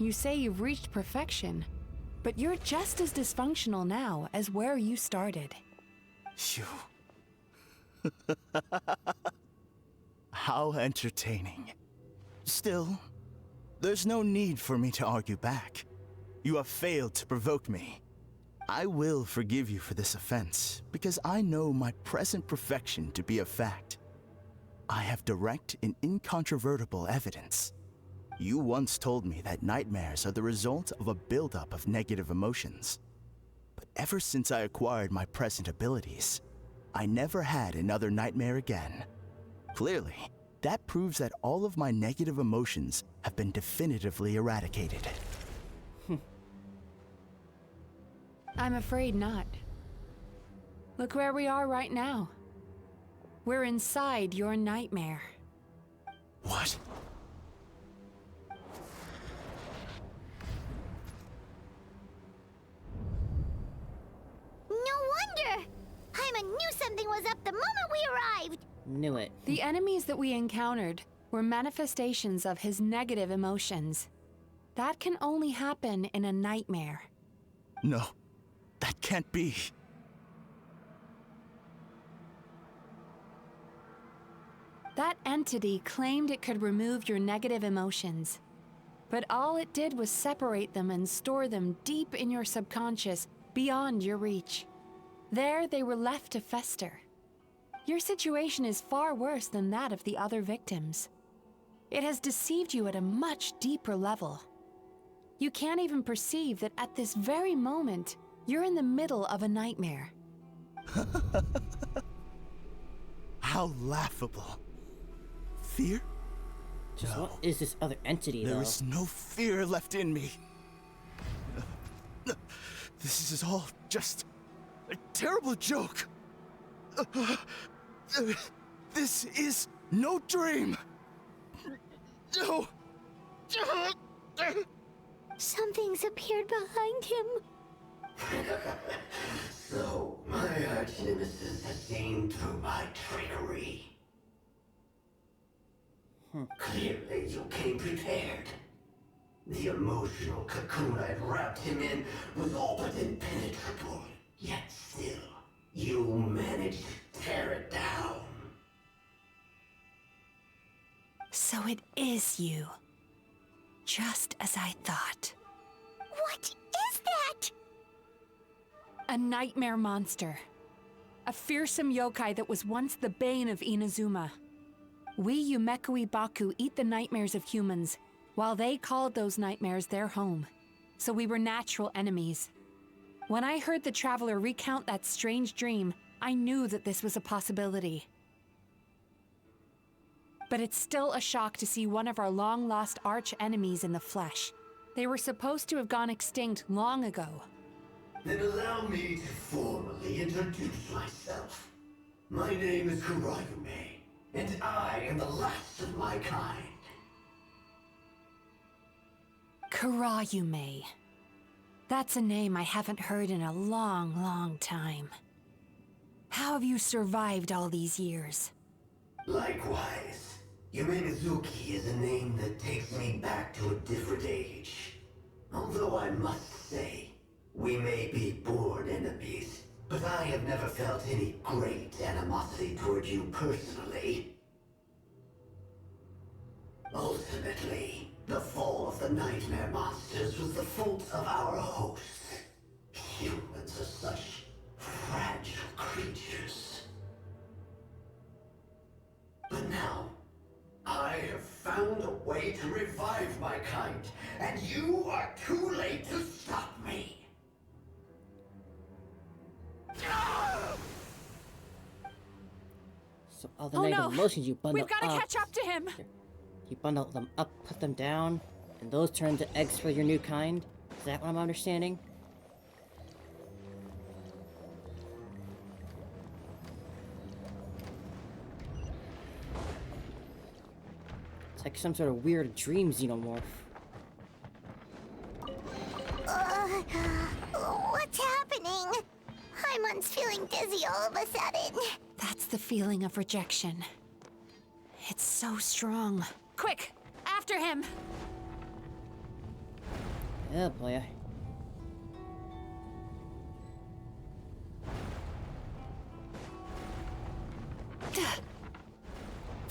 You say you've reached perfection, but you're just as dysfunctional now as where you started. How entertaining. Still, there's no need for me to argue back. You have failed to provoke me. I will forgive you for this offense, because I know my present perfection to be a fact. I have direct and incontrovertible evidence. You once told me that nightmares are the result of a buildup of negative emotions. But ever since I acquired my present abilities, I never had another nightmare again. Clearly, that proves that all of my negative emotions have been definitively eradicated. I'm afraid not. Look where we are right now. We're inside your nightmare. What? No wonder! Paimon knew something was up the moment we arrived! Knew it. The enemies that we encountered were manifestations of his negative emotions. That can only happen in a nightmare. No, that can't be. That entity claimed it could remove your negative emotions. But all it did was separate them and store them deep in your subconscious, beyond your reach. There, they were left to fester. Your situation is far worse than that of the other victims. It has deceived you at a much deeper level. You can't even perceive that at this very moment, you're in the middle of a nightmare. How laughable. Fear? Just No. what is this other entity, though? There is no fear left in me. This is all just a terrible joke. This is no dream. No. Something's appeared behind him. So, my arch-nemesis has seen through my trickery. Clearly, you came prepared. The emotional cocoon I'd wrapped him in was all but impenetrable. Yet still, you managed to tear it down. So it is you. Just as I thought. What is that? A nightmare monster. A fearsome yokai that was once the bane of Inazuma. We Yumekui Baku eat the nightmares of humans, while they called those nightmares their home. So we were natural enemies. When I heard the traveler recount that strange dream, I knew that this was a possibility. But it's still a shock to see one of our long-lost arch-enemies in the flesh. They were supposed to have gone extinct long ago. Then allow me to formally introduce myself. My name is Kurayume, and I am the last of my kind. Kurayume. That's a name I haven't heard in a long, long time. How have you survived all these years? Likewise, Yume Mizuki is a name that takes me back to a different age. Although I must say, we may be born enemies, but I have never felt any great animosity toward you personally. Ultimately, the fall of the nightmare monsters was the fault of our hosts. Humans are such fragile creatures. But now, I have found a way to revive my kind, and you are too late to stop me. So all the negative emotions you bundle We've got to catch up to him! You bundle them up, put them down, and those turn into eggs for your new kind? Is that what I'm understanding? It's like some sort of weird dream xenomorph. What's happening? Haimon's feeling dizzy all of a sudden. That's the feeling of rejection. It's so strong. Quick! After him! Yeah, boy.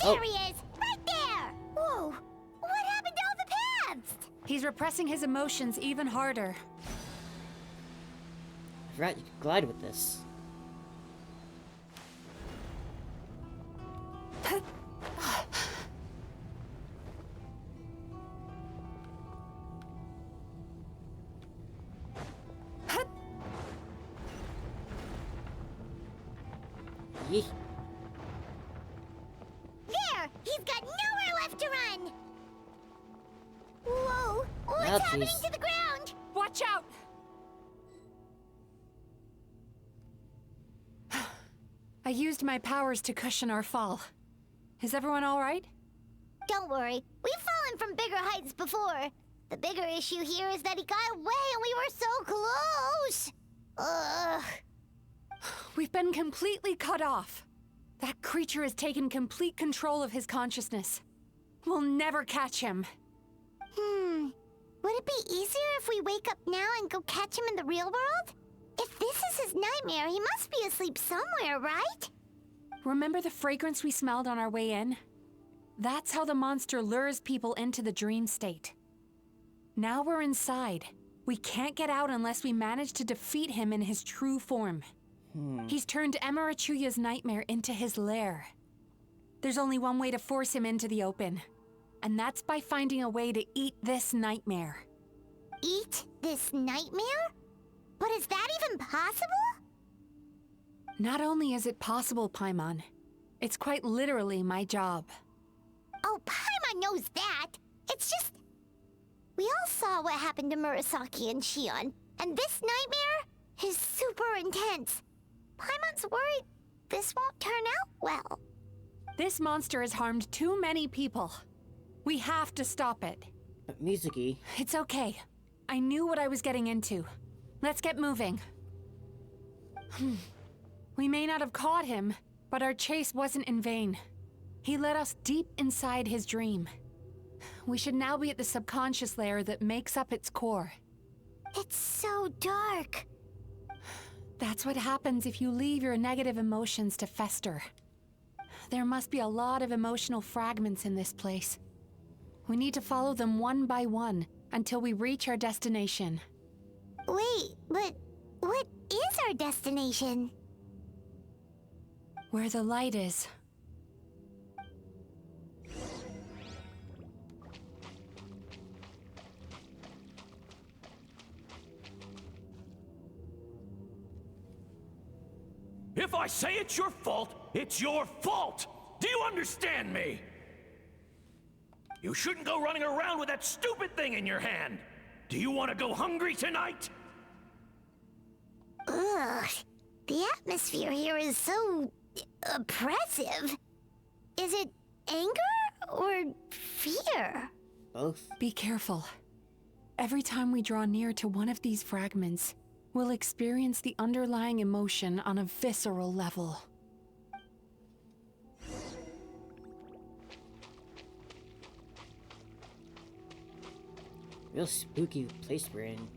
There he is! Right there! Whoa! What happened to all the paths? He's repressing his emotions even harder. I forgot you could glide with this. Yee. There! He's got nowhere left to run! Whoa! What's Oh, happening jeez. to the ground? Watch out! I used my powers to cushion our fall. Is everyone all right? Don't worry, we've fallen from bigger heights before. The bigger issue here is that he got away and we were so close! Ugh. We've been completely cut off. That creature has taken complete control of his consciousness. We'll never catch him. Would it be easier if we wake up now and go catch him in the real world? If this is his nightmare, he must be asleep somewhere, right? Remember the fragrance we smelled on our way in? That's how the monster lures people into the dream state. Now we're inside. We can't get out unless we manage to defeat him in his true form. He's turned Emarachuya's nightmare into his lair. There's only one way to force him into the open, and that's by finding a way to eat this nightmare. Eat this nightmare? But is that even possible? Not only is it possible, Paimon, it's quite literally my job. Oh, Paimon knows that. It's just... We all saw what happened to Murasaki and Shion, and this nightmare is super intense. Paimon's worried this won't turn out well. This monster has harmed too many people. We have to stop it. But Mizuki... It's okay. I knew what I was getting into. Let's get moving. We may not have caught him, but our chase wasn't in vain. He led us deep inside his dream. We should now be at the subconscious layer that makes up its core. It's so dark. That's what happens if you leave your negative emotions to fester. There must be a lot of emotional fragments in this place. We need to follow them one by one until we reach our destination. Wait, but what is our destination? Where the light is. If I say it's your fault, it's your fault! Do you understand me? You shouldn't go running around with that stupid thing in your hand! Do you want to go hungry tonight? Ugh. The atmosphere here is so... oppressive. Is it anger or fear? Both. Be careful. Every time we draw near to one of these fragments, we'll experience the underlying emotion on a visceral level. Real spooky place we're in.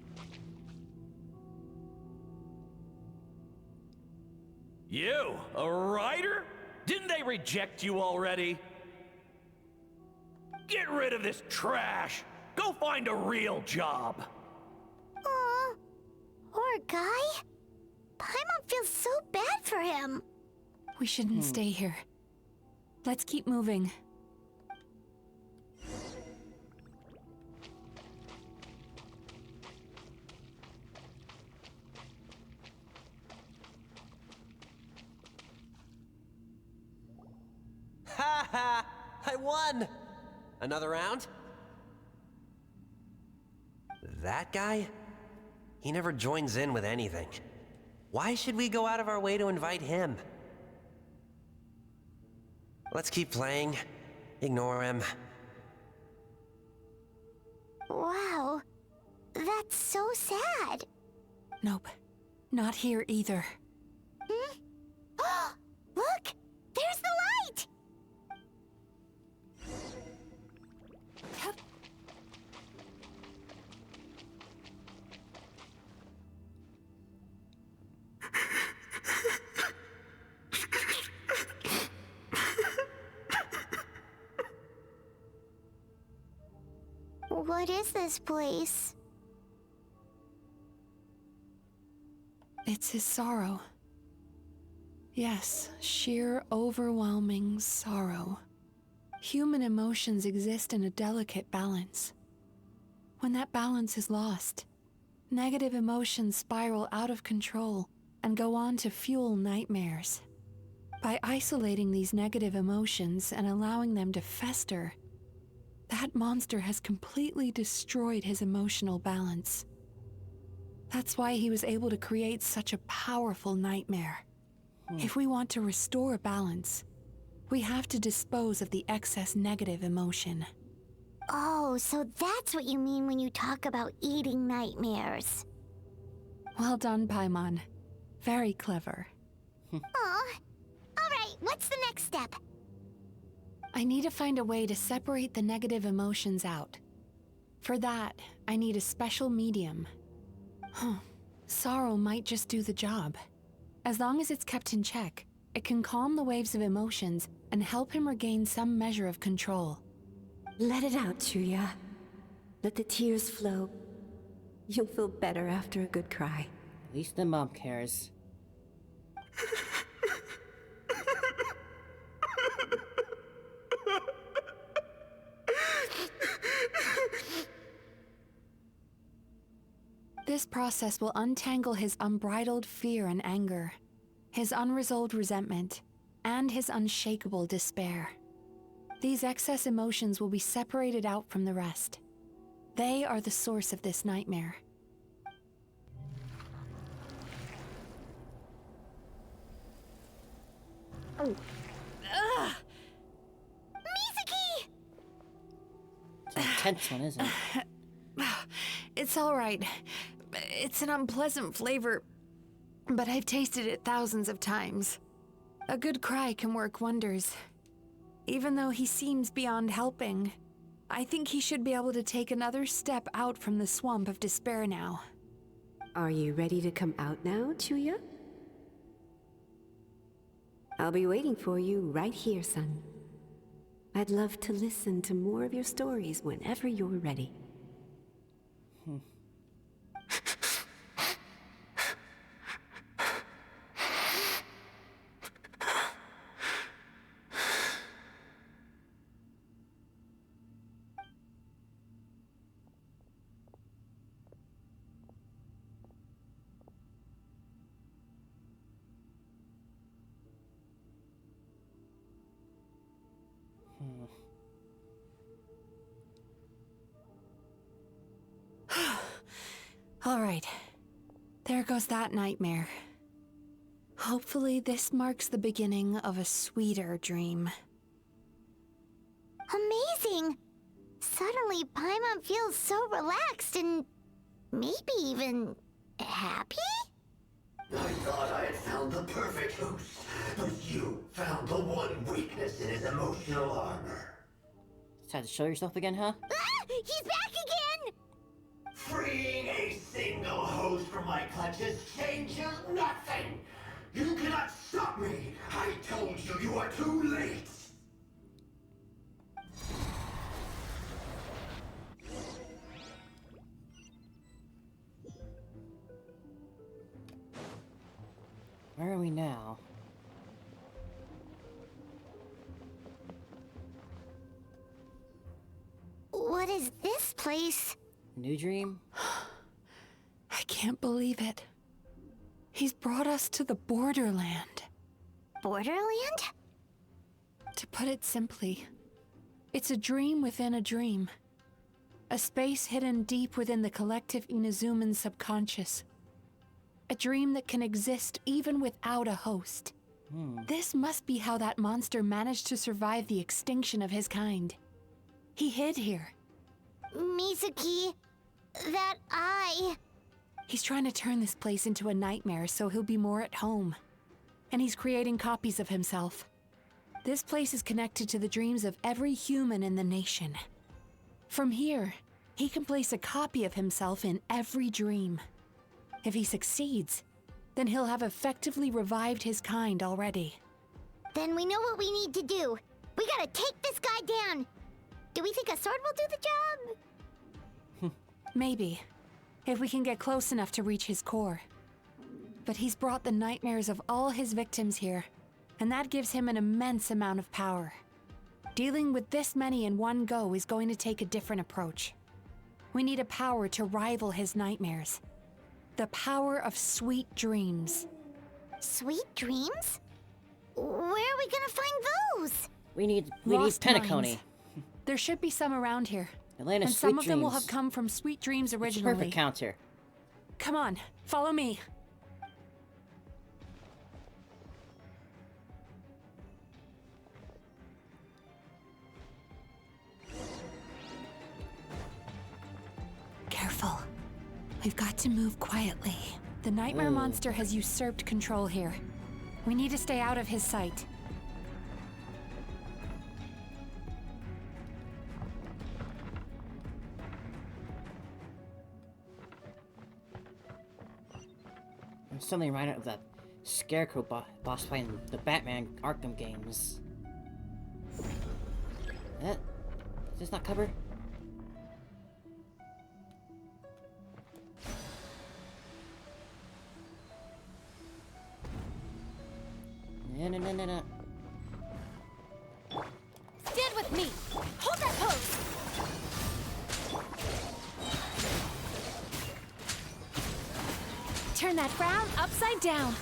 You, a writer? Didn't they reject you already? Get rid of this trash! Go find a real job! Aw, poor guy. Paimon feels so bad for him. We shouldn't stay here. Let's keep moving. Ha ha! I won! Another round? That guy? He never joins in with anything. Why should we go out of our way to invite him? Let's keep playing. Ignore him. Wow, that's so sad. Nope, not here either. Look, there's the light! What is this place? It's his sorrow. Yes, sheer overwhelming sorrow. Human emotions exist in a delicate balance. When that balance is lost, negative emotions spiral out of control and go on to fuel nightmares. By isolating these negative emotions and allowing them to fester, that monster has completely destroyed his emotional balance. That's why he was able to create such a powerful nightmare. If we want to restore balance, we have to dispose of the excess negative emotion. Oh, so that's what you mean when you talk about eating nightmares. Well done, Paimon. Very clever. Aw. Alright, what's the next step? I need to find a way to separate the negative emotions out. For that, I need a special medium. Sorrow might just do the job. As long as it's kept in check, it can calm the waves of emotions and help him regain some measure of control. Let it out, Chuya. Let the tears flow. You'll feel better after a good cry. At least the mom cares. This process will untangle his unbridled fear and anger, his unresolved resentment, and his unshakable despair. These excess emotions will be separated out from the rest. They are the source of this nightmare. Oh. Ugh! Mizuki! It's an intense one, isn't it? It's all right. It's an unpleasant flavor, but I've tasted it thousands of times. A good cry can work wonders. Even though he seems beyond helping, I think he should be able to take another step out from the swamp of despair now. Are you ready to come out now, Chuya? I'll be waiting for you right here, son. I'd love to listen to more of your stories whenever you're ready. All right. There goes that nightmare. Hopefully this marks the beginning of a sweeter dream. Amazing! Suddenly, Paimon feels so relaxed and maybe even happy? I thought I had found the perfect host, but you found the one weakness in his emotional armor. Tried to show yourself again, huh? Ah! He's back again! Freeing a single host from my clutches changes nothing! You cannot stop me! I told you, you are too late! Where are we now? What is this place? New dream? I can't believe it. He's brought us to the Borderland. Borderland? To put it simply, it's a dream within a dream. A space hidden deep within the collective Inazuman subconscious. A dream that can exist even without a host. This must be how that monster managed to survive the extinction of his kind. He hid here. Mizuki, that eye. He's trying to turn this place into a nightmare so he'll be more at home. And he's creating copies of himself. This place is connected to the dreams of every human in the nation. From here, he can place a copy of himself in every dream. If he succeeds, then he'll have effectively revived his kind already. Then we know what we need to do. We gotta take this guy down. Do we think a sword will do the job? Maybe, if we can get close enough to reach his core. But he's brought the nightmares of all his victims here, and that gives him an immense amount of power. Dealing with this many in one go is going to take a different approach. We need a power to rival his nightmares. The power of sweet dreams. Sweet dreams? Where are we gonna find those? We need Lost Penacony. minds. There should be some around here. Atlanta's and some Sweet of them will Dreams. have come from Sweet Dreams It's originally. perfect counter. Come on, follow me. Careful. We've got to move quietly. The nightmare monster has usurped control here. We need to stay out of his sight. There's something right out of that Scarecrow boss fight in the Batman Arkham games. Is this not cover? No. Stand with me! Hold that pose! Turn that frown upside down.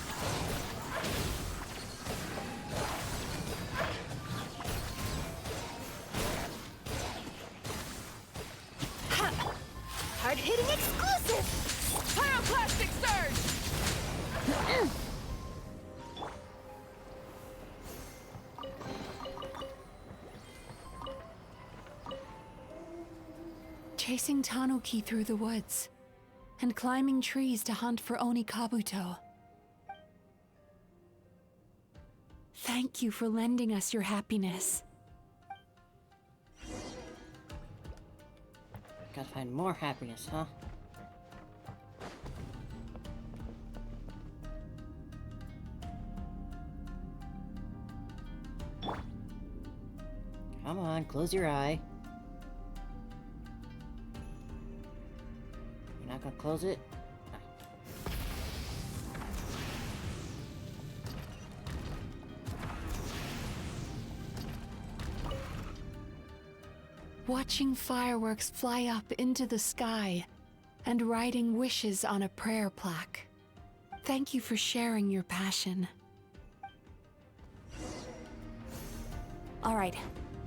Hard-hitting exclusive! Pyroclastic surge! Chasing Tanuki through the woods, and climbing trees to hunt for Oni Kabuto. Thank you for lending us your happiness. Gotta find more happiness, huh? Come on, close your eye. You're not gonna close it? Watching fireworks fly up into the sky and writing wishes on a prayer plaque. Thank you for sharing your passion. All right,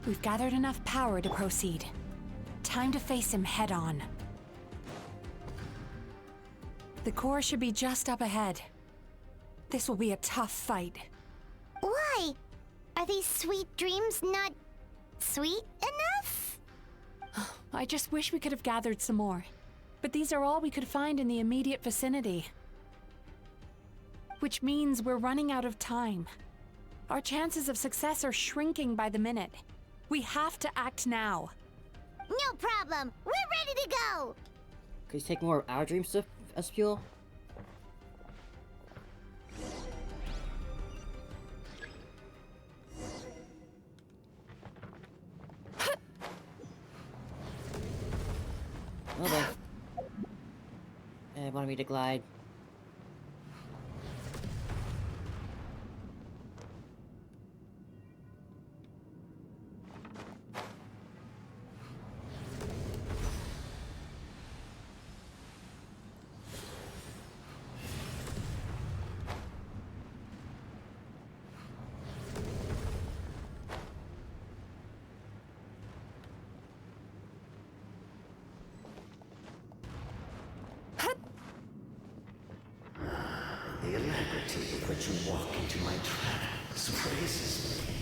we've gathered enough power to proceed. Time to face him head on. The core should be just up ahead. This will be a tough fight. Why? Are these sweet dreams not sweet enough? I just wish we could have gathered some more. But these are all we could find in the immediate vicinity. Which means we're running out of time. Our chances of success are shrinking by the minute. We have to act now. No problem. We're ready to go. Could you take more of our dreams as fuel? Oh boy. It wanted me to glide. The alacrity with which you walk into my trap surprises me.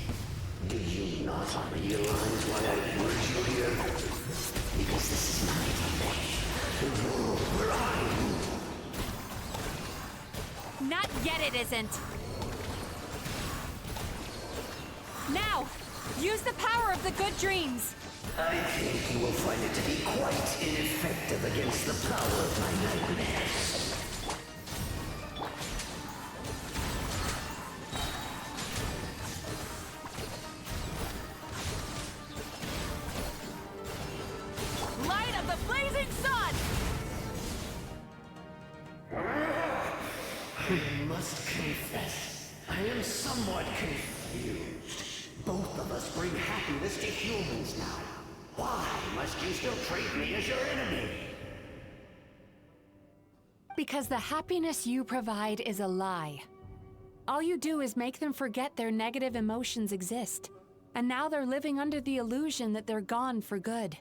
Do you not realize why I put you here? Because this is my domain, the world where I rule. Not yet it isn't. Now, use the power of the good dreams. I think you will find it to be quite ineffective against the power of my nightmares. Light of the blazing sun! I must confess, I am somewhat confused. Both of us bring happiness to humans now. Why must you still treat me as your enemy? Because the happiness you provide is a lie. All you do is make them forget their negative emotions exist. And now they're living under the illusion that they're gone for good.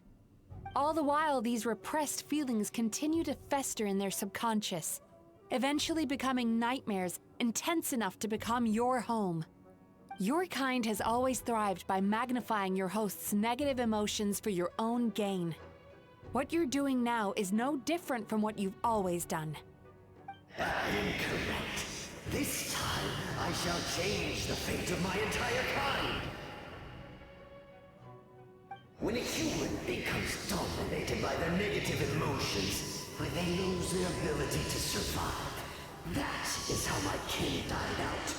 All the while, these repressed feelings continue to fester in their subconscious, eventually becoming nightmares intense enough to become your home. Your kind has always thrived by magnifying your host's negative emotions for your own gain. What you're doing now is no different from what you've always done. I am correct. This time, I shall change the fate of my entire kind. When a human becomes dominated by their negative emotions, when they lose their ability to survive, that is how my kin died out.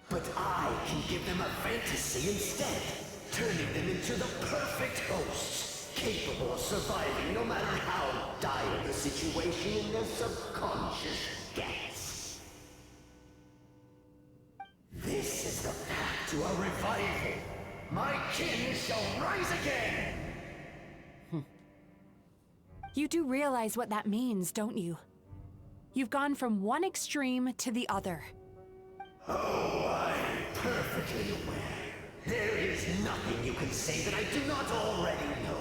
But I can give them a fantasy instead, turning them into the perfect hosts, capable of surviving no matter how dire the situation in their subconscious gets. is the path to a revival. My kin shall rise again! You do realize what that means, don't you? You've gone from one extreme to the other. Oh, I'm perfectly aware. There is nothing you can say that I do not already know.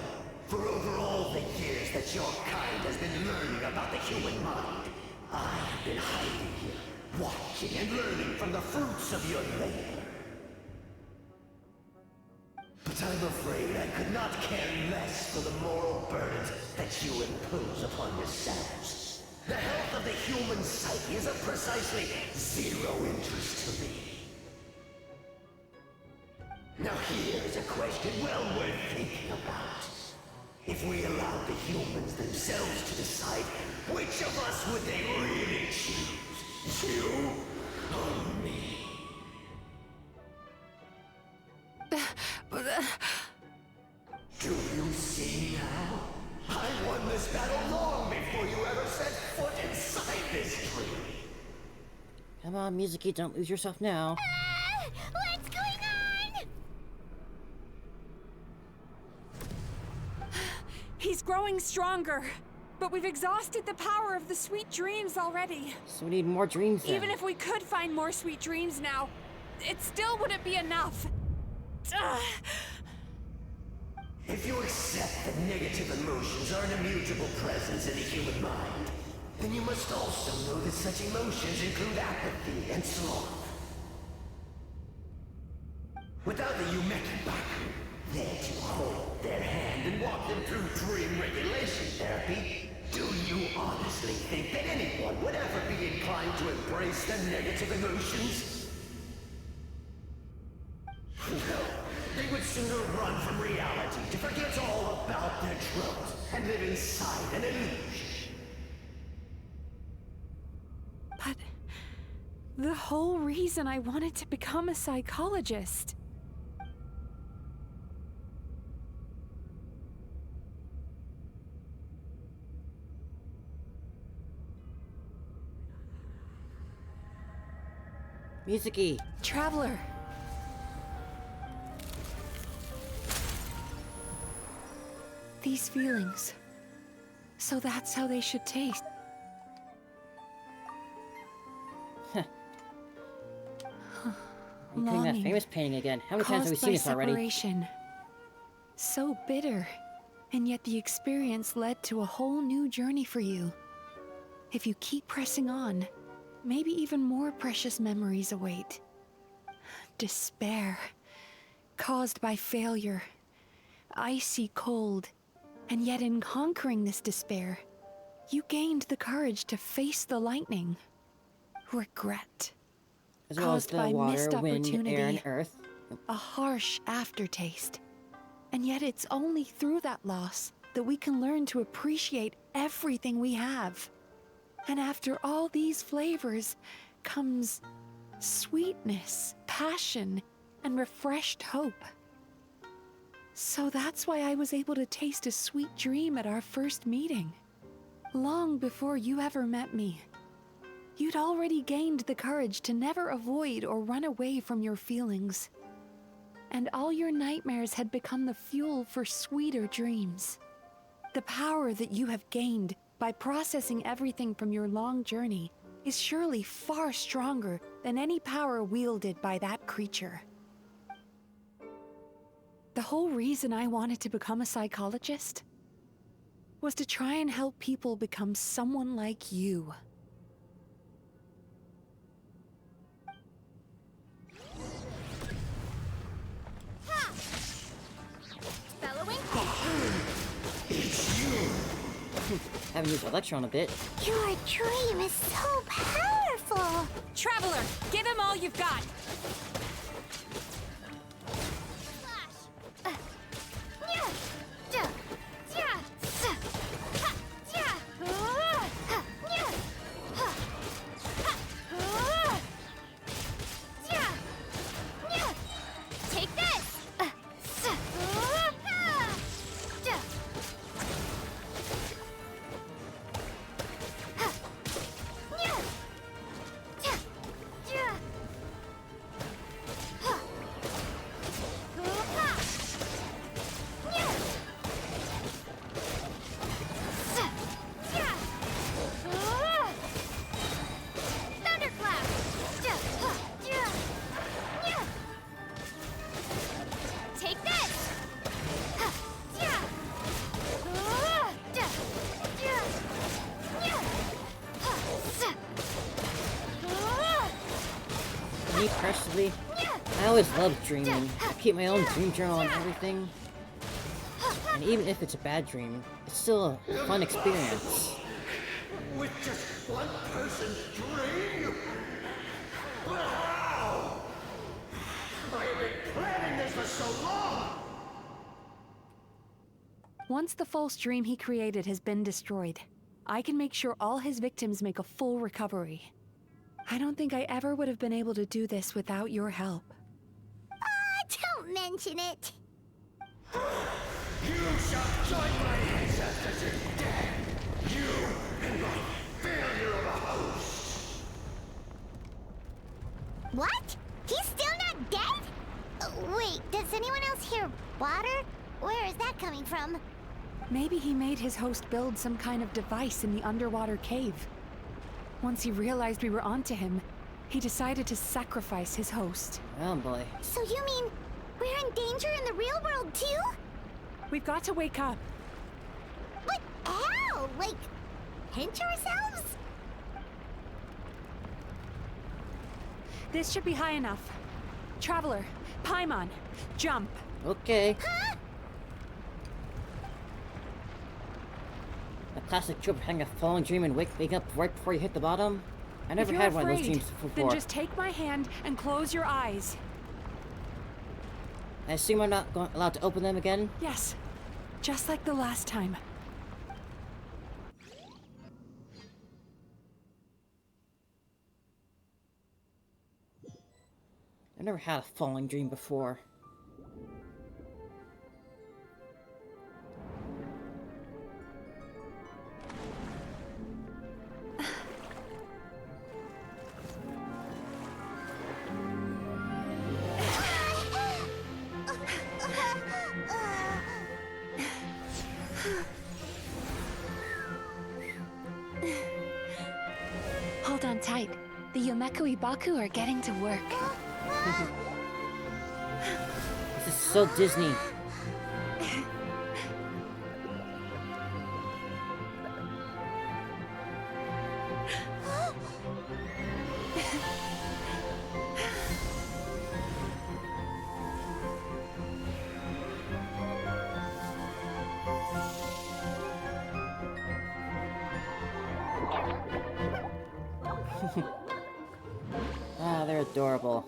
For over all the years that your kind has been learning about the human mind, I have been hiding here, watching and learning from the fruits of your labor. But I'm afraid I could not care less for the moral burdens that you impose upon yourselves. The health of the human psyche is of precisely zero interest to me. Now here is a question well worth thinking about. If we allowed the humans themselves to decide, which of us would they really choose? You or me? Do you see now? I won this battle long before you ever set foot inside this tree. Come on, Mizuki, don't lose yourself now. What's going on? He's growing stronger, but we've exhausted the power of the sweet dreams already. So we need more dreams then. Even if we could find more sweet dreams now, it still wouldn't be enough. If you accept that negative emotions are an immutable presence in the human mind, then you must also know that such emotions include apathy and sloth. Without the Yumekibaku, there to hold their hand and walk them through dream regulation therapy, do you honestly think that anyone would ever be inclined to embrace the negative emotions? No, they would sooner run from reality to forget all about their troubles and live inside an illusion. But the whole reason I wanted to become a psychologist. Mizuki! Traveler! These feelings. So that's how they should taste. I'm doing that famous painting again. How many times have we seen this already? Separation. So bitter. And yet the experience led to a whole new journey for you. If you keep pressing on, maybe even more precious memories await. Despair. Caused by failure. Icy cold. And yet in conquering this despair, you gained the courage to face the lightning. Regret. As well as the water, wind, air, and earth. A harsh aftertaste. And yet it's only through that loss that we can learn to appreciate everything we have. And after all these flavors comes sweetness, passion, and refreshed hope. So that's why I was able to taste a sweet dream at our first meeting. Long before you ever met me. You'd already gained the courage to never avoid or run away from your feelings. And all your nightmares had become the fuel for sweeter dreams. The power that you have gained by processing everything from your long journey is surely far stronger than any power wielded by that creature. The whole reason I wanted to become a psychologist was to try and help people become someone like you. It's you! Haven't used Electron a bit. Your dream is so powerful! Traveler, give him all you've got! Take this! Me personally, I always loved dreaming. I keep my own dream journal and everything. And even if it's a bad dream, it's still a fun experience. With just one person's dream? Wow! I have been planning this for so long! Once the false dream he created has been destroyed, I can make sure all his victims make a full recovery. I don't think I ever would have been able to do this without your help. Don't mention it. You shall join my ancestors in death! You and my failure of a host! What? He's still not dead? Wait, does anyone else hear water? Where is that coming from? Maybe he made his host build some kind of device in the underwater cave. Once he realized we were onto him, he decided to sacrifice his host. Oh boy. So you mean we're in danger in the real world too? We've got to wake up. But how? Like, pinch ourselves? This should be high enough. Traveler, Paimon, jump. Okay. Huh? A classic trope, having a falling dream and wake up right before you hit the bottom. I never If you're had one of those afraid, dreams before. then just take my hand and close your eyes. I assume I'm not allowed to open them again? Yes, just like the last time. I never had a falling dream before. Hold on tight. The Yomeku Ibaku are getting to work. This is so Disney. Ah, they're adorable.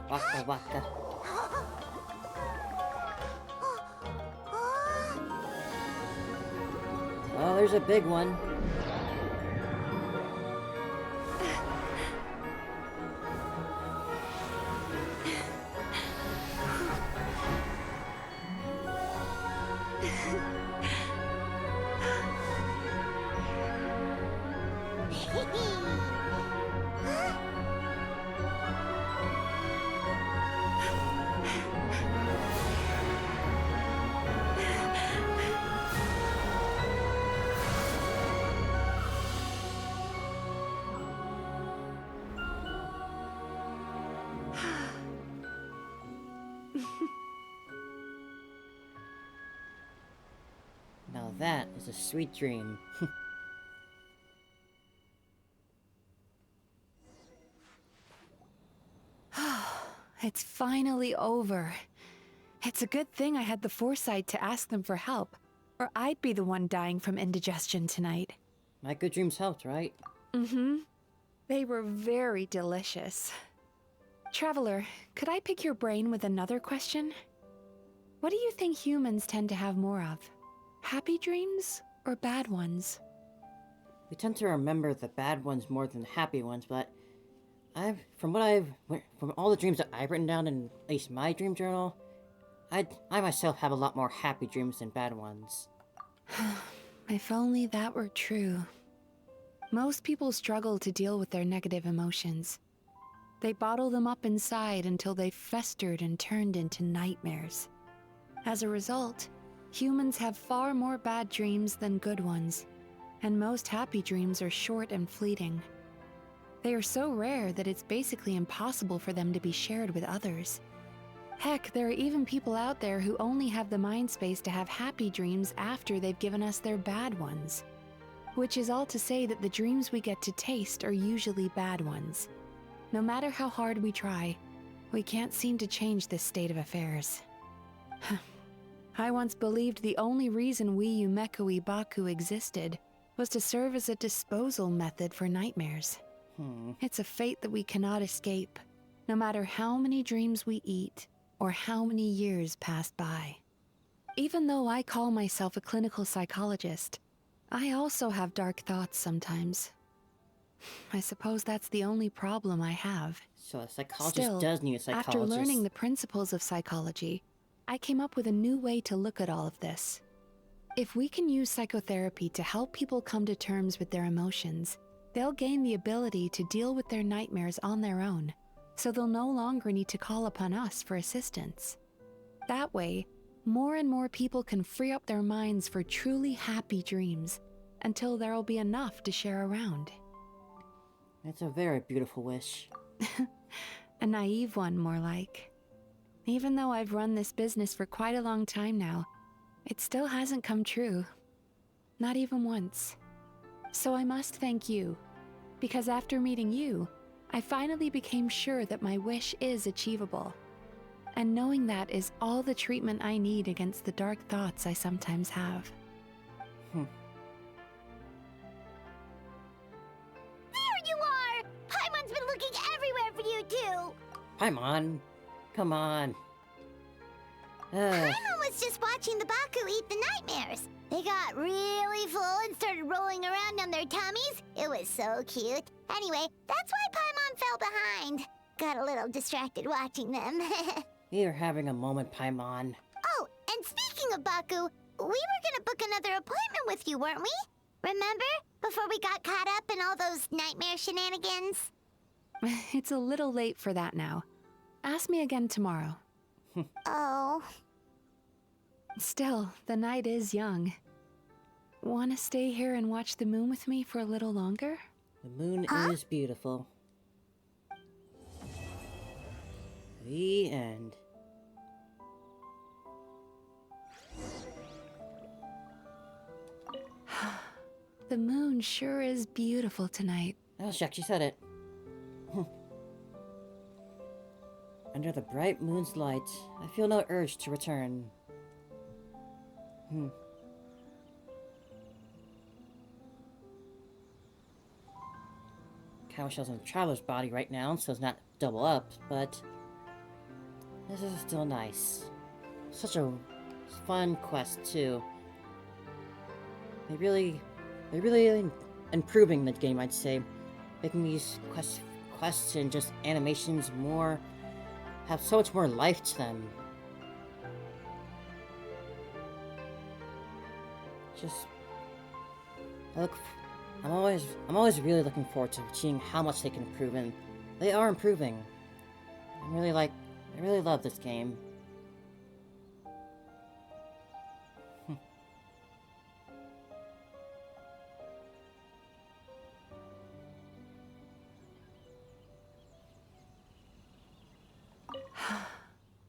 Waka waka. Oh, there's a big one. Now that is a sweet dream. It's finally over. It's a good thing I had the foresight to ask them for help, or I'd be the one dying from indigestion tonight. My good dreams helped, right? Mm-hmm. They were very delicious. Traveler, could I pick your brain with another question? What do you think humans tend to have more of? Happy dreams or bad ones? We tend to remember the bad ones more than the happy ones, but from all the dreams that I've written down in at least my dream journal, I myself have a lot more happy dreams than bad ones. If only that were true. Most people struggle to deal with their negative emotions. They bottle them up inside until they festered and turned into nightmares. As a result, humans have far more bad dreams than good ones, and most happy dreams are short and fleeting. They are so rare that it's basically impossible for them to be shared with others. Heck, there are even people out there who only have the mind space to have happy dreams after they've given us their bad ones. Which is all to say that the dreams we get to taste are usually bad ones. No matter how hard we try, we can't seem to change this state of affairs. I once believed the only reason we Yumeko Baku existed was to serve as a disposal method for nightmares. It's a fate that we cannot escape, no matter how many dreams we eat or how many years pass by. Even though I call myself a clinical psychologist, I also have dark thoughts sometimes. I suppose that's the only problem I have. So a psychologist does need a psychologist. After learning the principles of psychology, I came up with a new way to look at all of this. If we can use psychotherapy to help people come to terms with their emotions, they'll gain the ability to deal with their nightmares on their own, so they'll no longer need to call upon us for assistance. That way, more and more people can free up their minds for truly happy dreams, until there'll be enough to share around. It's a very beautiful wish. A naive one, more like. Even though I've run this business for quite a long time now, it still hasn't come true. Not even once. So I must thank you, because after meeting you, I finally became sure that my wish is achievable. And knowing that is all the treatment I need against the dark thoughts I sometimes have. There you are! Paimon's been looking everywhere for you, too! Paimon, come on. Paimon was just watching the Baku eat the nightmares. They got really full and started rolling around on their tummies. It was so cute. Anyway, that's why Paimon fell behind. Got a little distracted watching them. You're having a moment, Paimon. Oh, and speaking of Baku, we were gonna book another appointment with you, weren't we? Remember? Before we got caught up in all those nightmare shenanigans? It's a little late for that now. Ask me again tomorrow. Oh. Still, the night is young. Wanna stay here and watch the moon with me for a little longer? The moon is beautiful. The end. The moon sure is beautiful tonight. Oh, she actually said it. Under the bright moon's light, I feel no urge to return. Kinda wish I was in a traveler's body right now, so it's not double up, but this is still nice. Such a fun quest too. They're really improving the game, I'd say, making these quests and just animations have so much more life to them. I'm always really looking forward to seeing how much they can improve, and they are improving. I really love this game.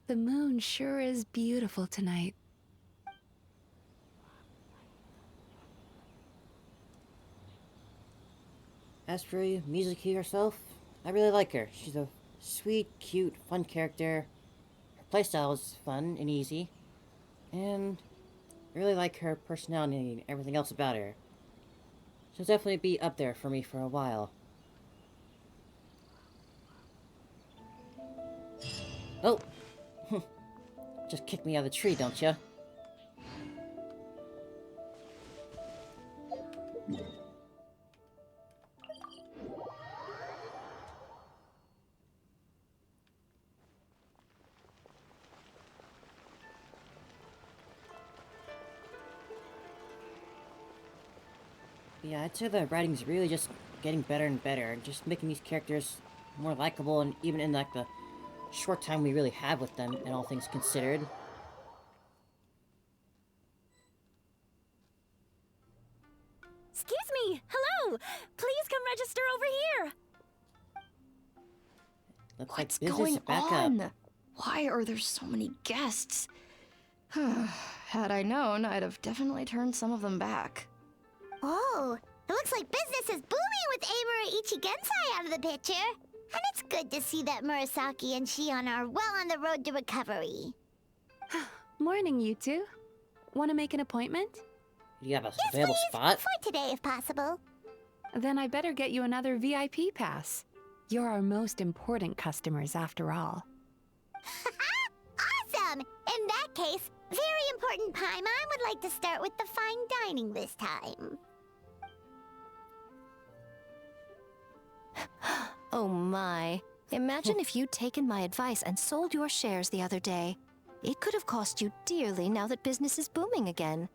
The moon sure is beautiful tonight. As for Mizuki herself, I really like her. She's a sweet, cute, fun character. Her playstyle is fun and easy. And I really like her personality and everything else about her. She'll definitely be up there for me for a while. Oh! Just kick me out of the tree, don't ya? Yeah, I'd say the writing's really just getting better and better, and just making these characters more likable, and even in like the short time we really have with them, and all things considered. Excuse me! Hello! Please come register over here! Looks What's like business going is back on? up. Why are there so many guests? Had I known, I'd have definitely turned some of them back. Oh, it looks like business is booming with Amura Ichigensai out of the picture. And it's good to see that Murasaki and Shion are well on the road to recovery. Morning, you two. Want to make an appointment? Do you have a available spot? For today, if possible. Then I better get you another VIP pass. You're our most important customers, after all. Awesome! In that case, very important Paimon would like to start with the fine dining this time. Oh my. Imagine if you'd taken my advice and sold your shares the other day. It could have cost you dearly now that business is booming again.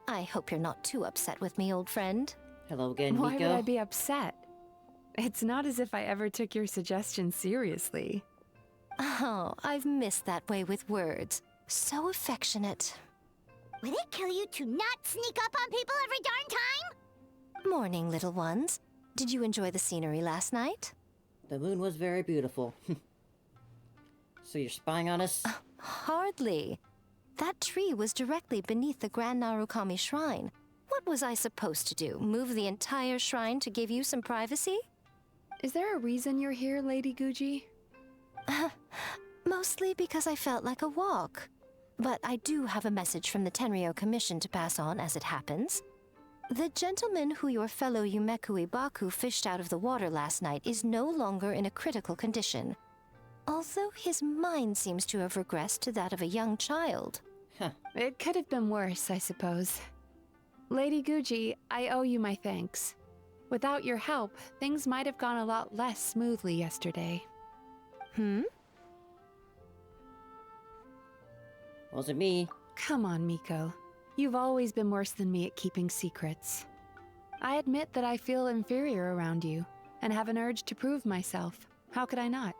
I hope you're not too upset with me, old friend. Hello again, Why Nico. would I be upset? It's not as if I ever took your suggestion seriously. Oh, I've missed that way with words. So affectionate. Would it kill you to not sneak up on people every darn time? Morning, little ones. Did you enjoy the scenery last night? The moon was very beautiful. So you're spying on us? Hardly. That tree was directly beneath the Grand Narukami Shrine. What was I supposed to do? Move the entire shrine to give you some privacy? Is there a reason you're here, Lady Guji? Mostly because I felt like a walk. But I do have a message from the Tenryo Commission to pass on as it happens. The gentleman who your fellow Yumeku Ibaku fished out of the water last night is no longer in a critical condition. Although his mind seems to have regressed to that of a young child. It could have been worse, I suppose. Lady Guji, I owe you my thanks. Without your help, things might have gone a lot less smoothly yesterday. Wasn't me. Come on, Miko. You've always been worse than me at keeping secrets. I admit that I feel inferior around you, and have an urge to prove myself. How could I not?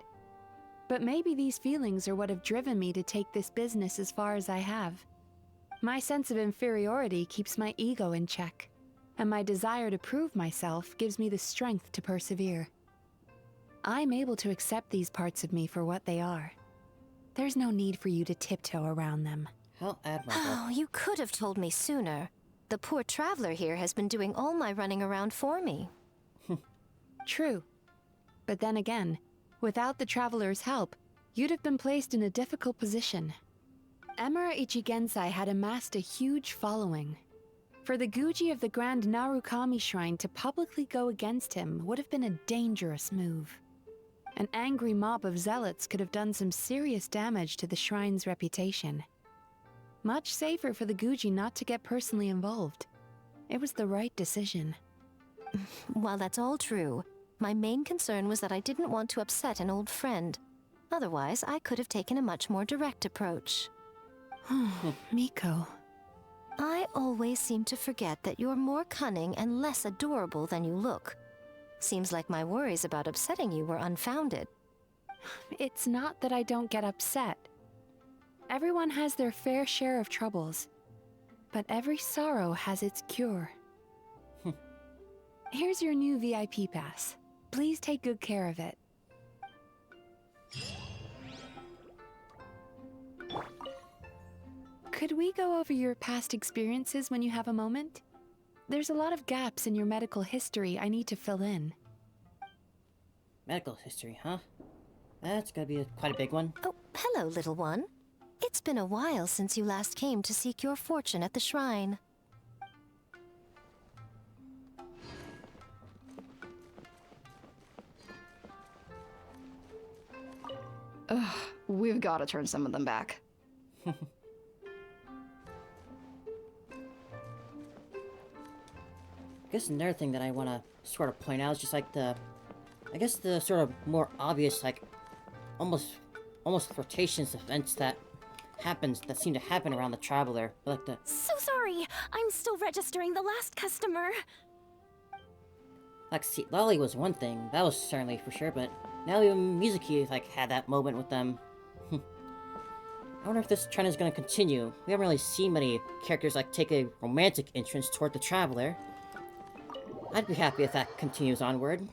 But maybe these feelings are what have driven me to take this business as far as I have. My sense of inferiority keeps my ego in check, and my desire to prove myself gives me the strength to persevere. I'm able to accept these parts of me for what they are. There's no need for you to tiptoe around them. How admirable. Oh, you could have told me sooner. The poor traveler here has been doing all my running around for me. True. But then again, without the traveler's help, you'd have been placed in a difficult position. Emura Ichigensai had amassed a huge following. For the Guji of the Grand Narukami Shrine to publicly go against him would have been a dangerous move. An angry mob of zealots could have done some serious damage to the shrine's reputation. Much safer for the Guji not to get personally involved. It was the right decision. While that's all true, my main concern was that I didn't want to upset an old friend. Otherwise, I could have taken a much more direct approach. Miko. I always seem to forget that you're more cunning and less adorable than you look. Seems like my worries about upsetting you were unfounded. It's not that I don't get upset. Everyone has their fair share of troubles. But every sorrow has its cure. Here's your new VIP pass. Please take good care of it. Could we go over your past experiences when you have a moment? There's a lot of gaps in your medical history I need to fill in. Medical history, huh? That's gonna be quite a big one. Oh, hello, little one. It's been a while since you last came to seek your fortune at the shrine. Ugh, we've got to turn some of them back. I guess another thing that I want to sort of point out is just like I guess the sort of more obvious, like, almost flirtatious events that seem to happen around the Traveler. Like the... So sorry, I'm still registering the last customer. Like, see, Lolly was one thing, that was certainly for sure, but now even Mizuki, like, had that moment with them. I wonder if this trend is going to continue. We haven't really seen many characters, like, take a romantic entrance toward the Traveler. I'd be happy if that continues onward.